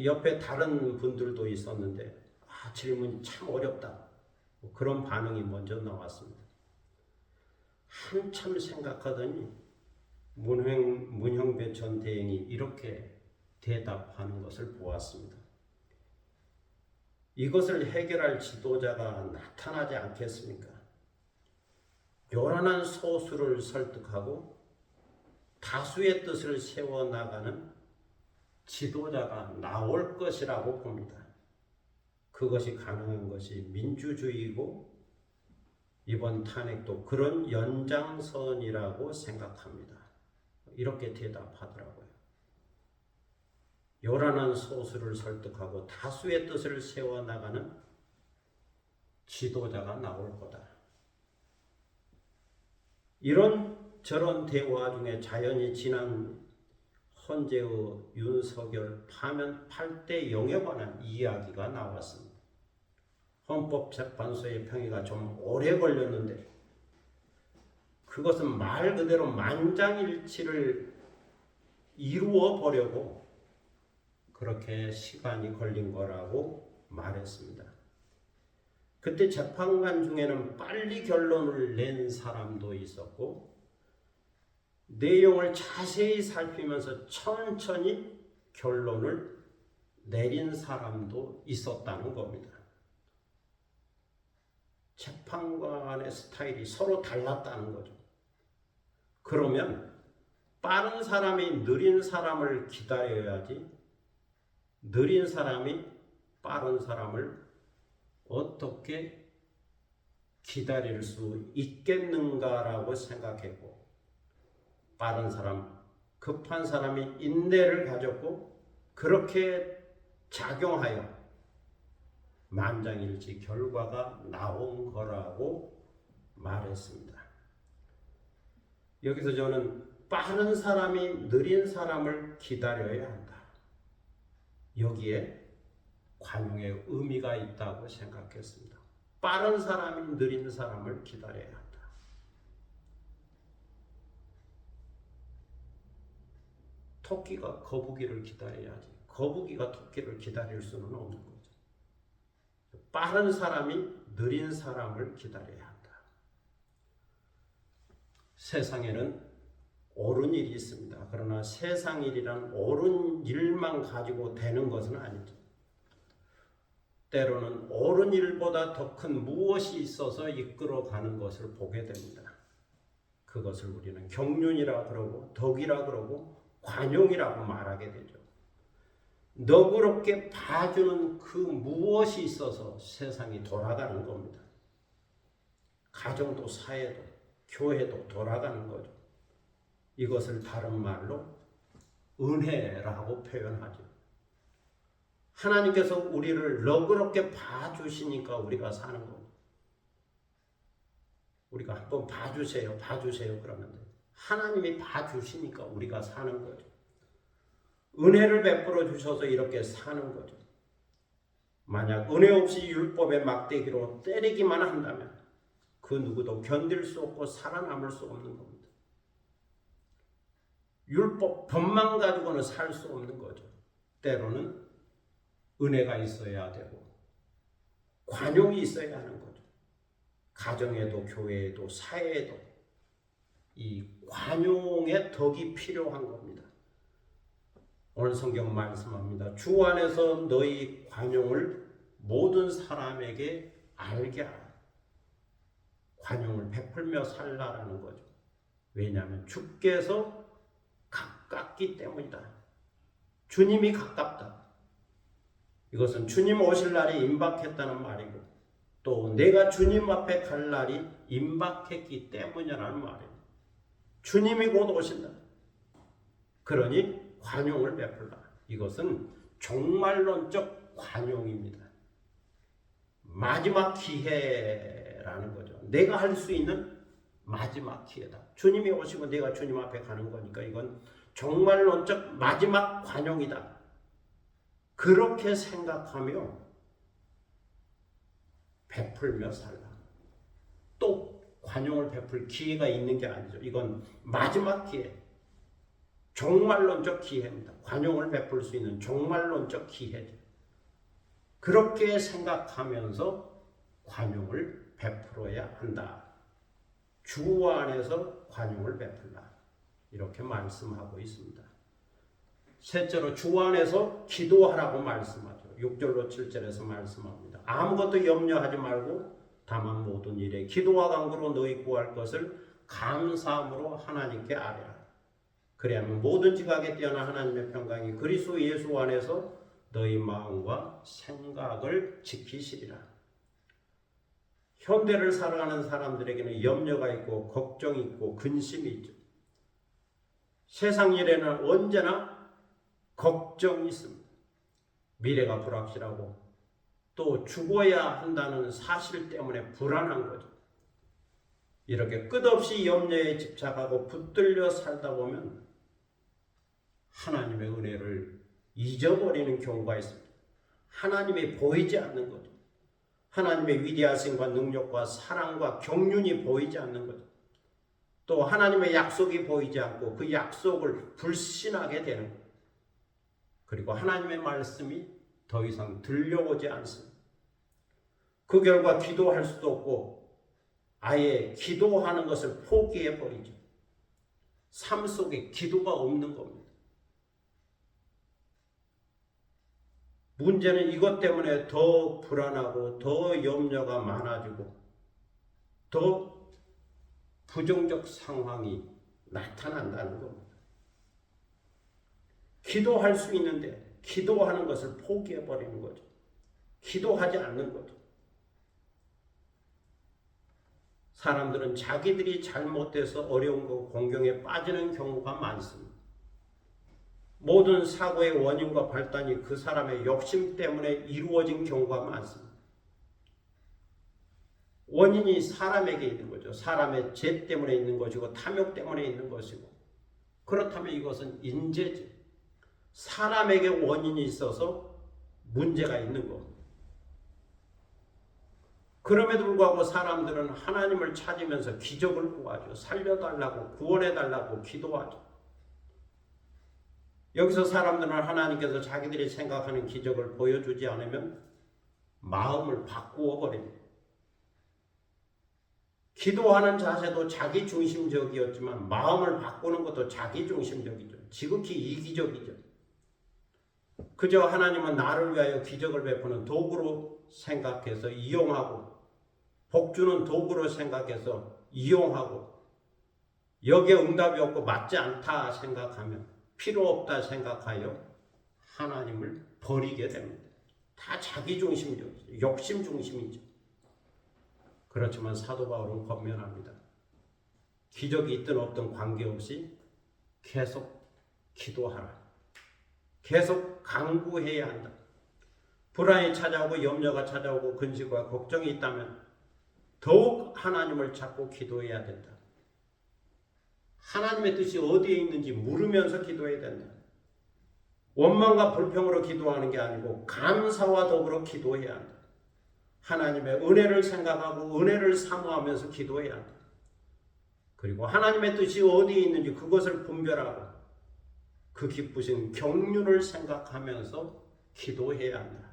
옆에 다른 분들도 있었는데 질문이 참 어렵다. 그런 반응이 먼저 나왔습니다. 한참 생각하더니 문형배 전 대행이 이렇게 대답하는 것을 보았습니다. 이것을 해결할 지도자가 나타나지 않겠습니까? 요란한 소수를 설득하고 다수의 뜻을 세워나가는 지도자가 나올 것이라고 봅니다. 그것이 가능한 것이 민주주의고 이번 탄핵도 그런 연장선이라고 생각합니다. 이렇게 대답하더라고요. 요란한 소수를 설득하고 다수의 뜻을 세워나가는 지도자가 나올 거다. 이런 저런 대화 중에 자연히 지난 헌재의 윤석열 파면 8대 0에 관한 이야기가 나왔습니다. 헌법재판소의 평의가 좀 오래 걸렸는데 그것은 말 그대로 만장일치를 이루어 보려고 그렇게 시간이 걸린 거라고 말했습니다. 그때 재판관 중에는 빨리 결론을 낸 사람도 있었고 내용을 자세히 살피면서 천천히 결론을 내린 사람도 있었다는 겁니다. 재판관의 스타일이 서로 달랐다는 거죠. 그러면 빠른 사람이 느린 사람을 기다려야지 느린 사람이 빠른 사람을 어떻게 기다릴 수 있겠는가라고 생각했고 빠른 사람, 급한 사람이 인내를 가졌고 그렇게 작용하여 만장일치 결과가 나온 거라고 말했습니다. 여기서 저는 빠른 사람이 느린 사람을 기다려야 한다. 여기에 관용의 의미가 있다고 생각했습니다. 빠른 사람이 느린 사람을 기다려야 한다. 토끼가 거북이를 기다려야지 거북이가 토끼를 기다릴 수는 없는 거죠. 빠른 사람이 느린 사람을 기다려야 한다. 세상에는 옳은 일이 있습니다. 그러나 세상 일이란 옳은 일만 가지고 되는 것은 아니죠. 때로는 옳은 일보다 더 큰 무엇이 있어서 이끌어가는 것을 보게 됩니다. 그것을 우리는 경륜이라 그러고 덕이라 그러고 관용이라고 말하게 되죠. 너그럽게 봐주는 그 무엇이 있어서 세상이 돌아가는 겁니다. 가정도 사회도 교회도 돌아가는 거죠. 이것을 다른 말로 은혜라고 표현하죠. 하나님께서 우리를 너그럽게 봐주시니까 우리가 사는 겁니다. 우리가 한번 봐주세요 그러면 돼요. 하나님이 봐주시니까 우리가 사는 거죠. 은혜를 베풀어 주셔서 이렇게 사는 거죠. 만약 은혜 없이 율법의 막대기로 때리기만 한다면 그 누구도 견딜 수 없고 살아남을 수 없는 겁니다. 율법 법만 가지고는 살 수 없는 거죠. 때로는 은혜가 있어야 되고 관용이 있어야 하는 거죠. 가정에도 교회에도 사회에도 이 관용의 덕이 필요한 겁니다. 오늘 성경 말씀합니다. 주 안에서 너희 관용을 모든 사람에게 알게 하라. 관용을 베풀며 살라라는 거죠. 왜냐하면 주께서 가깝기 때문이다. 주님이 가깝다. 이것은 주님 오실 날이 임박했다는 말이고 또 내가 주님 앞에 갈 날이 임박했기 때문이라는 말이에요. 주님이 곧 오신다. 그러니 관용을 베풀라. 이것은 종말론적 관용입니다. 마지막 기회라는 거죠. 내가 할 수 있는 마지막 기회다. 주님이 오시고 내가 주님 앞에 가는 거니까 이건 종말론적 마지막 관용이다. 그렇게 생각하며 베풀며 살라. 또 관용을 베풀 기회가 있는 게 아니죠. 이건 마지막 기회. 종말론적 기회입니다. 관용을 베풀 수 있는 종말론적 기회죠. 그렇게 생각하면서 관용을 베풀어야 한다. 주 안에서 관용을 베풀라. 이렇게 말씀하고 있습니다. 셋째로 주 안에서 기도하라고 말씀하죠. 6절로 7절에서 말씀합니다. 아무것도 염려하지 말고 다만 모든 일에 기도와 간구로 너희 구할 것을 감사함으로 하나님께 아뢰라. 그래야만 모든 지각에 뛰어난 하나님의 평강이 그리스도 예수 안에서 너희 마음과 생각을 지키시리라. 현대를 살아가는 사람들에게는 염려가 있고 걱정이 있고 근심이 있죠. 세상 일에는 언제나 걱정이 있습니다. 미래가 불확실하고 또 죽어야 한다는 사실 때문에 불안한 거죠. 이렇게 끝없이 염려에 집착하고 붙들려 살다 보면 하나님의 은혜를 잊어버리는 경우가 있습니다. 하나님이 보이지 않는 거죠. 하나님의 위대하심과 능력과 사랑과 경륜이 보이지 않는 거죠. 또 하나님의 약속이 보이지 않고 그 약속을 불신하게 되는 거예요. 그리고 하나님의 말씀이 더 이상 들려오지 않습니다. 그 결과 기도할 수도 없고 아예 기도하는 것을 포기해 버리죠. 삶 속에 기도가 없는 겁니다. 문제는 이것 때문에 더 불안하고 더 염려가 많아지고 더 부정적 상황이 나타난다는 겁니다. 기도할 수 있는데 기도하는 것을 포기해 버리는 거죠. 기도하지 않는 거죠. 사람들은 자기들이 잘못돼서 어려운 거 공경에 빠지는 경우가 많습니다. 모든 사고의 원인과 발단이 그 사람의 욕심 때문에 이루어진 경우가 많습니다. 원인이 사람에게 있는 거죠. 사람의 죄 때문에 있는 것이고 탐욕 때문에 있는 것이고 그렇다면 이것은 인재죠. 사람에게 원인이 있어서 문제가 있는 겁니다. 그럼에도 불구하고 사람들은 하나님을 찾으면서 기적을 구하죠. 살려달라고 구원해달라고 기도하죠. 여기서 사람들은 하나님께서 자기들이 생각하는 기적을 보여주지 않으면 마음을 바꾸어 버립니다. 기도하는 자세도 자기중심적이었지만 마음을 바꾸는 것도 자기중심적이죠. 지극히 이기적이죠. 그저 하나님은 나를 위하여 기적을 베푸는 도구로 생각해서 이용하고 복주는 도구로 생각해서 이용하고 여기에 응답이 없고 맞지 않다 생각하면 필요 없다 생각하여 하나님을 버리게 됩니다. 다 자기중심적이죠. 욕심중심이죠. 그렇지만 사도 바울은 권면합니다. 기적이 있든 없든 관계없이 계속 기도하라. 계속 간구해야 한다. 불안이 찾아오고 염려가 찾아오고 근심과 걱정이 있다면 더욱 하나님을 찾고 기도해야 된다. 하나님의 뜻이 어디에 있는지 물으면서 기도해야 된다. 원망과 불평으로 기도하는 게 아니고 감사와 더불어 기도해야 한다. 하나님의 은혜를 생각하고 은혜를 사모하면서 기도해야 한다. 그리고 하나님의 뜻이 어디에 있는지 그것을 분별하고 그 기쁘신 경륜을 생각하면서 기도해야 한다.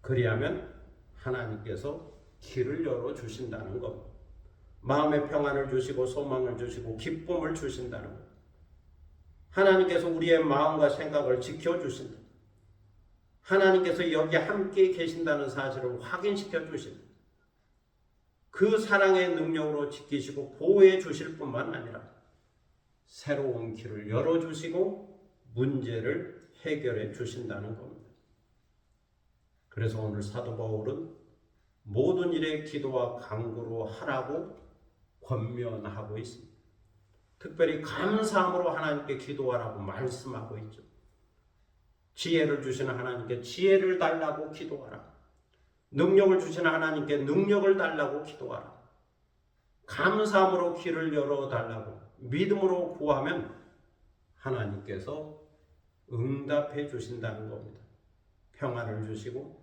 그리하면 하나님께서 길을 열어주신다는 것. 마음의 평안을 주시고 소망을 주시고 기쁨을 주신다는 것. 하나님께서 우리의 마음과 생각을 지켜주신다. 하나님께서 여기 함께 계신다는 사실을 확인시켜 주신다. 그 사랑의 능력으로 지키시고 보호해 주실 뿐만 아니라 새로운 길을 열어주시고 문제를 해결해 주신다는 겁니다. 그래서 오늘 사도 바울은 모든 일에 기도와 간구로 하라고 권면하고 있습니다. 특별히 감사함으로 하나님께 기도하라고 말씀하고 있죠. 지혜를 주시는 하나님께 지혜를 달라고 기도하라. 능력을 주시는 하나님께 능력을 달라고 기도하라. 감사함으로 길을 열어달라고 믿음으로 구하면 하나님께서 응답해 주신다는 겁니다. 평안을 주시고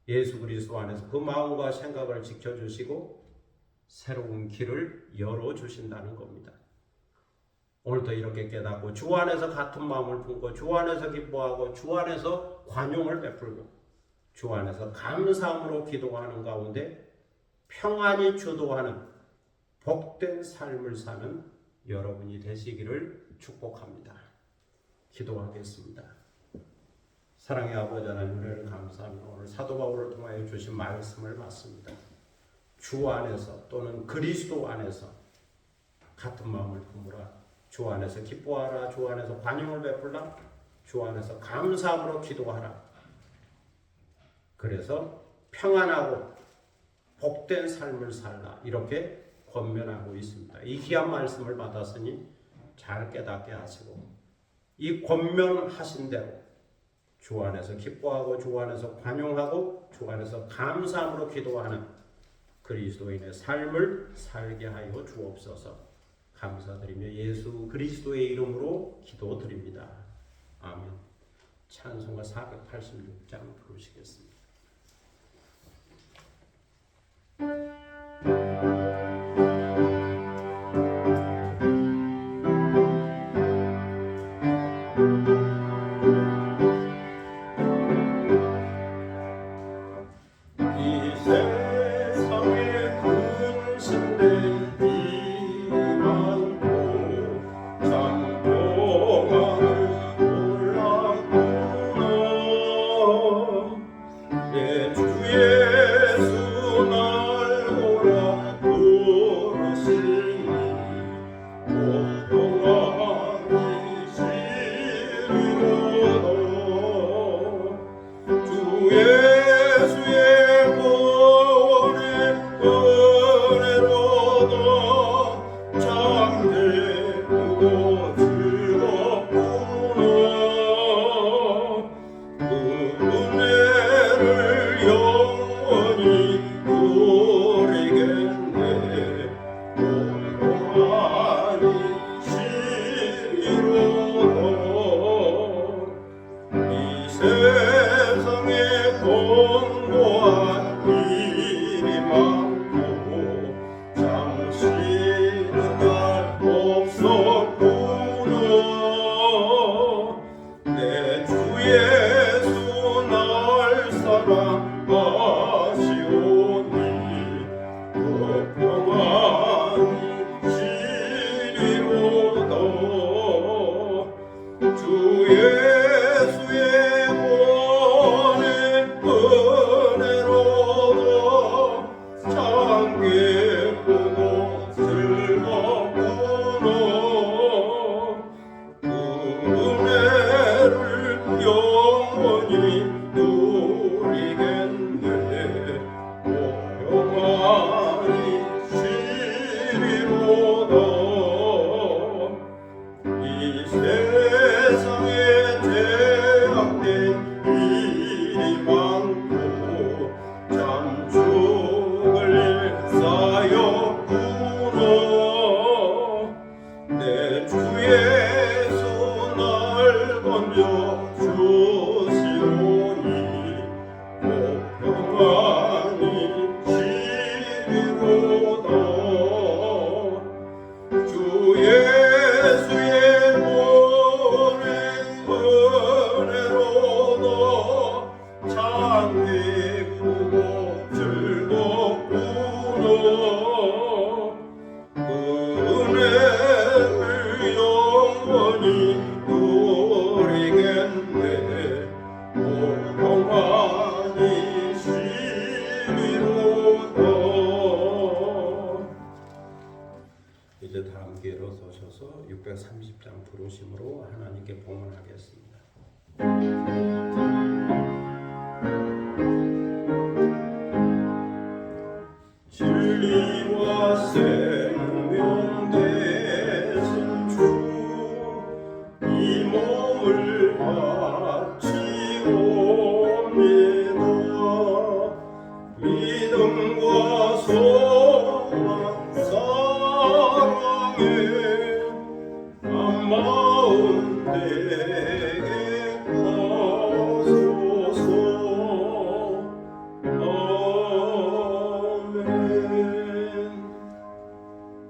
예수 그리스도 안에서 그 마음과 생각을 지켜주시고 새로운 길을 열어주신다는 겁니다. 오늘도 이렇게 깨닫고 주 안에서 같은 마음을 품고 주 안에서 기뻐하고 주 안에서 관용을 베풀고 주 안에서 감사함으로 기도하는 가운데 평안이 주도하는 복된 삶을 사는 여러분이 되시기를 축복합니다. 기도하겠습니다. 사랑의 아버지 하나님 은혜를 감사합니다. 오늘 사도 바울을 통하여 주신 말씀을 받습니다. 주 안에서 또는 그리스도 안에서 같은 마음을 품으라. 주 안에서 기뻐하라. 주 안에서 관용을 베풀라. 주 안에서 감사함으로 기도하라. 그래서 평안하고 복된 삶을 살라. 이렇게 권면하고 있습니다. 이 귀한 말씀을 받았으니 잘 깨닫게 하시고 이 권면하신 대로 주 안에서 기뻐하고 주 안에서 관용하고 주 안에서 감사함으로 기도하는 그리스도인의 삶을 살게 하여 주옵소서. 감사드리며 예수 그리스도의 이름으로 기도드립니다. 아멘. 찬송가 486장 부르시겠습니다. 이제 다 함께 일어서셔서 630장 부르심으로 하나님께 봉헌하겠습니다. 진리와 생명 되신 주 이 몸을 바치옵니다. 믿음과 소망 사랑에 한 마음 되게 하소서.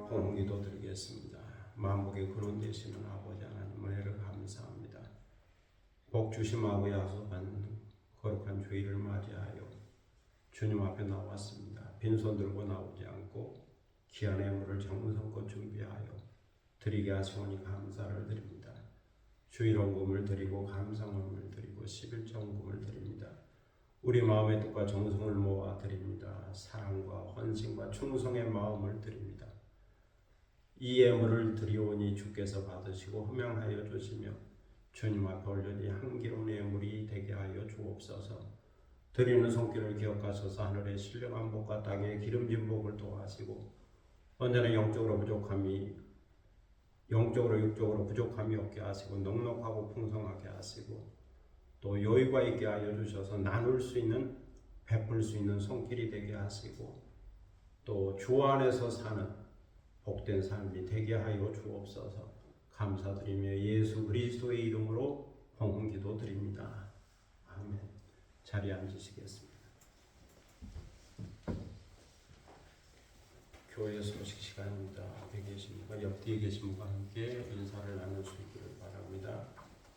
봉기도 드리겠습니다. 만복의 근원 되시는 아버지 하나님 은혜를 감사합니다. 복 주심하고 약속한 거룩한 주일을 맞이하여 주님 앞에 나왔습니다. 빈손 들고 나오지 않고 귀한 예물을 정성껏 준비하여 드리게 하시오니 감사를 드립니다. 주일 헌금을 드리고 감사원금을 드리고 11정금을 드립니다. 우리 마음의 뜻과 정성을 모아 드립니다. 사랑과 헌신과 충성의 마음을 드립니다. 이 예물을 드리오니 주께서 받으시고 흠양하여 주시며 주님 앞에 올려니 향기로운 예물이 되게 하여 주옵소서. 드리는 손길을 기억하셔서 하늘의 신령한 복과 땅의 기름진 복을 도하시고 언제나 영적으로 부족함이 영적으로 육적으로 부족함이 없게 하시고 넉넉하고 풍성하게 하시고 또 여유가 있게 하여 주셔서 나눌 수 있는 베풀 수 있는 손길이 되게 하시고 또 주 안에서 사는 복된 삶이 되게 하여 주옵소서. 감사드리며 예수 그리스도의 이름으로 봉헌기도 드립니다. 아멘. 자리에 앉으시겠습니다. 교회 소식 시간입니다. 앞에 계신 분과 옆뒤에 계신 분과 함께 인사를 나눌 수 있기를 바랍니다.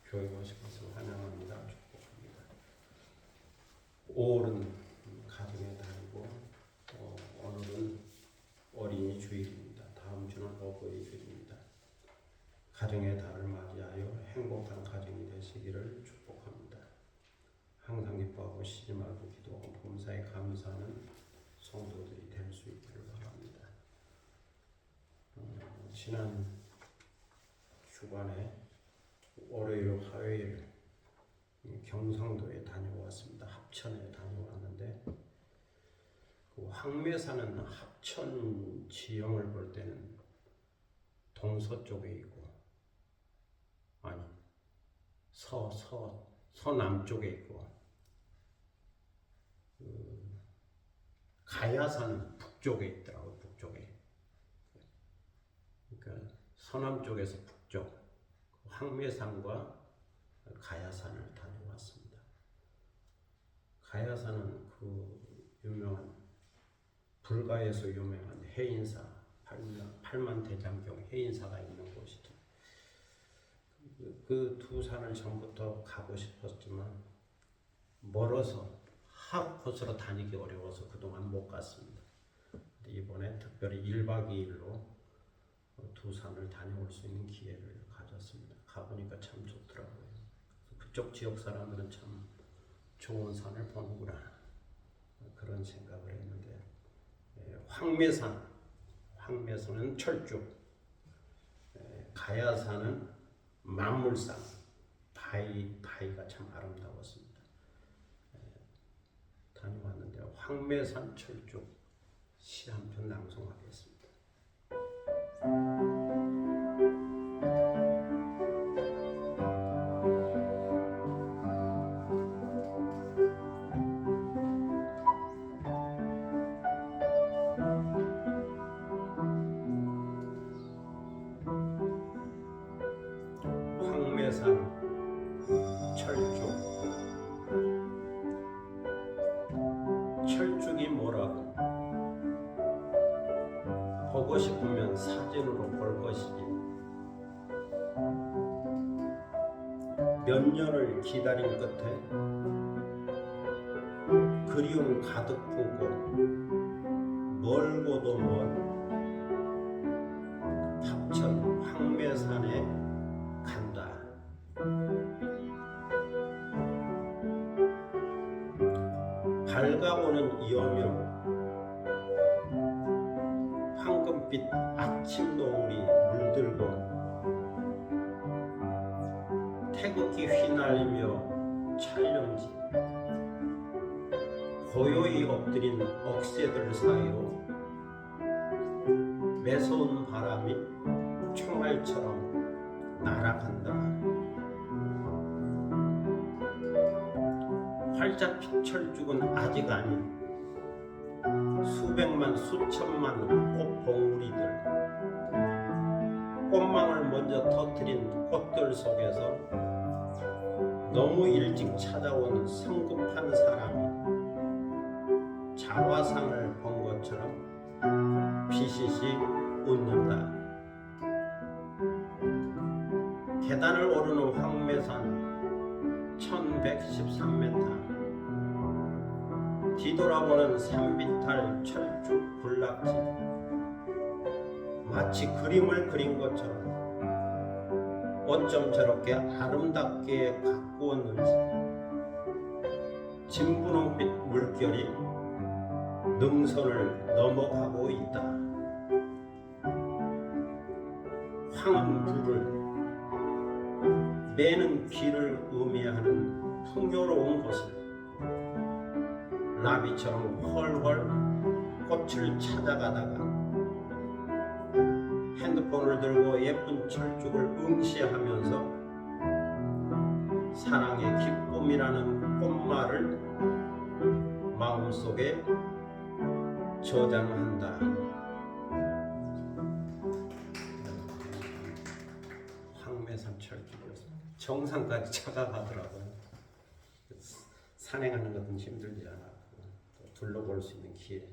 교회 오신 것을 환영합니다. 축복합니다. 5월은 가정의 달이고 오늘은 어린이 주일입니다. 다음 주는 어버이 주일입니다. 가정의 달을 맞이하여 행복한 가정이 되시기를 축복합니다. 항상 기뻐하고 쉬지 말고 기도하고 범사에 감사하는 성도들이 될 수 있기를 바랍니다. 지난 주간에 월요일, 화요일 경상도에 다녀왔습니다. 합천에 다녀왔는데 그 황매산은 합천 지형을 볼 때는 동서쪽에 있고 아니 서남쪽에 있고 가야산은 북쪽에 있더라고요. 북쪽에. 그러니까 서남쪽에서 북쪽 황매산과 가야산을 다녀왔습니다. 가야산은 그 유명한 불가에서 유명한 해인사 팔만대장경 해인사가 있는 곳이죠. 그 두 산을 전부터 가고 싶었지만 멀어서 하루코스로 다니기 어려워서 그동안 못 갔습니다. 이번에 특별히 1박 2일로 두 산을 다녀올 수 있는 기회를 가졌습니다. 가보니까 참 좋더라고요. 그쪽 지역 사람들은 참 좋은 산을 보는구나 그런 생각을 했는데 황매산은 철쭉, 가야산은 만물산, 바위가 참 아름다웠습니다. 다녀왔는데 황매산 철쭉 시 한 편 낭송하겠습니다. 황매산 철쭉이 뭐라고 보고 싶으면 사진으로 볼 것이지 몇 년을 기다린 끝에 그리움 가득 품고 멀고도 먼 합천 황매산에 간다. 밝아오는 이어며 황금빛 아침 노을이 물들고 태극기 휘날리며 촬영지 고요히 엎드린 억새들 사이로 매서운 바람이 총알처럼 날아간다. 활짝 핀 철쭉은 아직 아닌 수백만 수천만 꽃봉우리들 꽃망울 먼저 터뜨린 꽃들 속에서 너무 일찍 찾아온 성급한 사람이 자화상을 본 것처럼 비시시 웃는다. 계단을 오르는 황매산 1113m 뒤돌아보는 산비탈 철쭉 군락지 마치 그림을 그린 것처럼 어쩜 저렇게 아름답게 가꾸었는지 진분홍빛 물결이 능선을 넘어가고 있다. 황불을 매는 귀를 의미하는 풍요로운 것을 나비처럼 헐헐 꽃을 찾아가다가 핸드폰을 들고 예쁜 철쭉을 응시하면서 사랑의 기쁨이라는 꽃말을 마음속에 저장한다. 황매산 철쭉이었습니다. 정상까지 찾아가더라고요. 산행하는 것은 힘들지 않았고 또 둘러볼 수 있는 기회.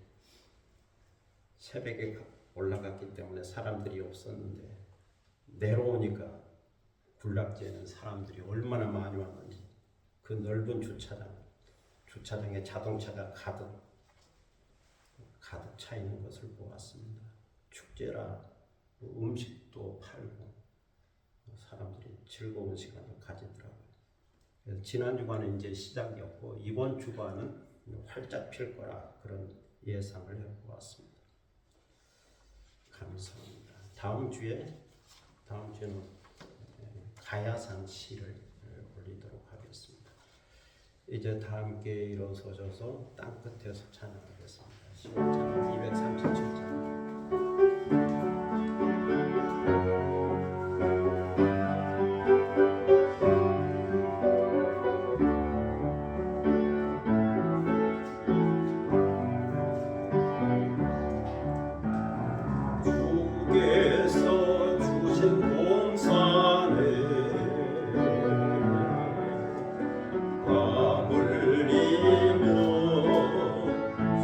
새벽에 올라갔기 때문에 사람들이 없었는데 내려오니까 군락지에는 사람들이 얼마나 많이 왔는지 그 넓은 주차장에 자동차가 가득 차 있는 것을 보았습니다. 축제라 음식도 팔고 사람들이 즐거운 시간을 가지더라고요. 그래서 지난 주간은 이제 시작이었고 이번 주간은 활짝 필 거라 그런 예상을 해보았습니다. 감사합니다. 다음 주에는 가야산 시를 올리도록 하겠습니다. 이제 다 함께 일어서셔서 땅 끝에서 찬양하겠습니다. 10월찬양 237장. 주께서 주신 동산에 땀을 흘리며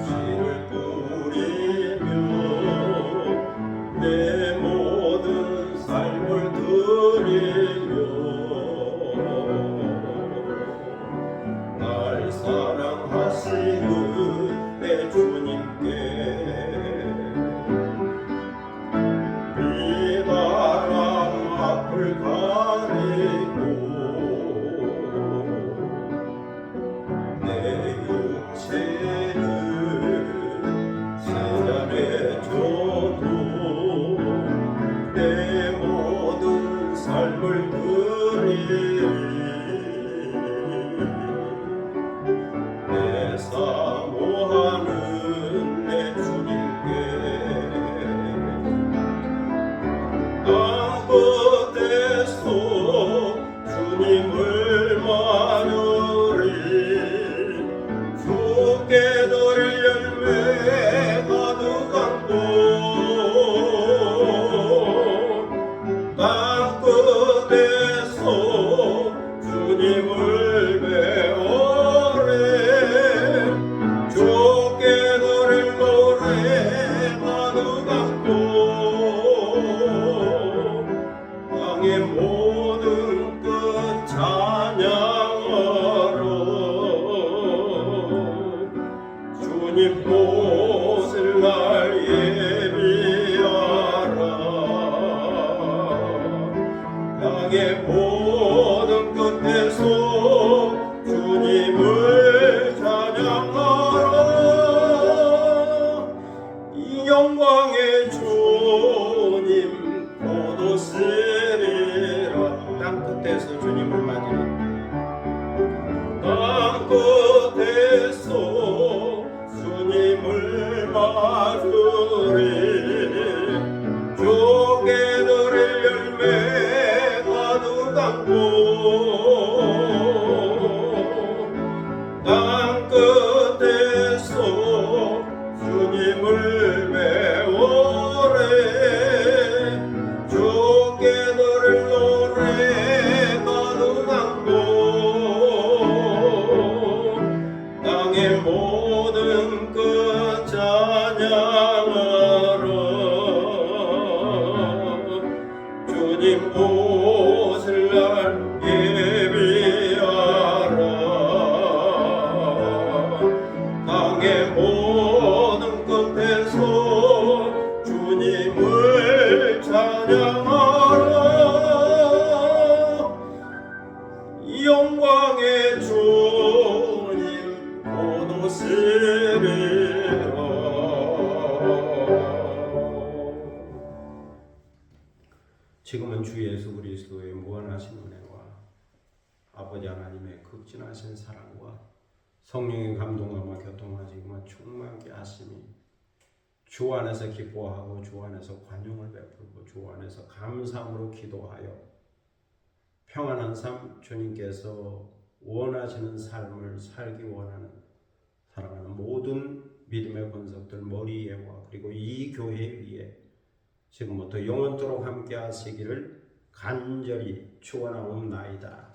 씨를 뿌리며 내 모든 삶을 드리며 날 사랑하시는 내 주님께 앞을 가리고 내 육체를 세잔해줘도 내 모든 삶을 드리리 내 사모하는 내 주님께 끝에서 주님을 만으리 주께 드릴 열매 가득한 꽃 땅 끝에서 주님을 배우래 주께 드릴 노래 가득한 꽃 땅의 모든 끝 찬양하러 주님 보실 날 예비하라 땅의 모든 끝에서 주님을 찬양하라 이 영광의 주님 얻으시리라 땅 끝에서 주님을 맞으리 땅 끝에서 주님을 맞으리 주께 드릴 열매 가득한 꽃 땅 끝에서 주님을 배우래 주께 드릴 노래 가득한 꽃 땅의 모든 끝 찬양하라 주님 오실 날 예비하라 땅의 모든 끝에서 주님을 찬양하라 영광의 주님 오시리라 지금은 주 예수 그리스도의 무한하신 은혜와 아버지 하나님의 극진하신 사랑과 성령의 감동함과 교통하시기만 충만케 하심이 주 안에서 기뻐하고 주 안에서 관용을 베풀고 주 안에서 감사함으로 기도하여 평안한 삶 주님께서 원하시는 삶을 살기 원하는 사랑하는 모든 믿음의 권속들 머리 위에와 그리고 이 교회 위에 지금부터 영원토록 함께 하시기를 간절히 축원하옵나이다.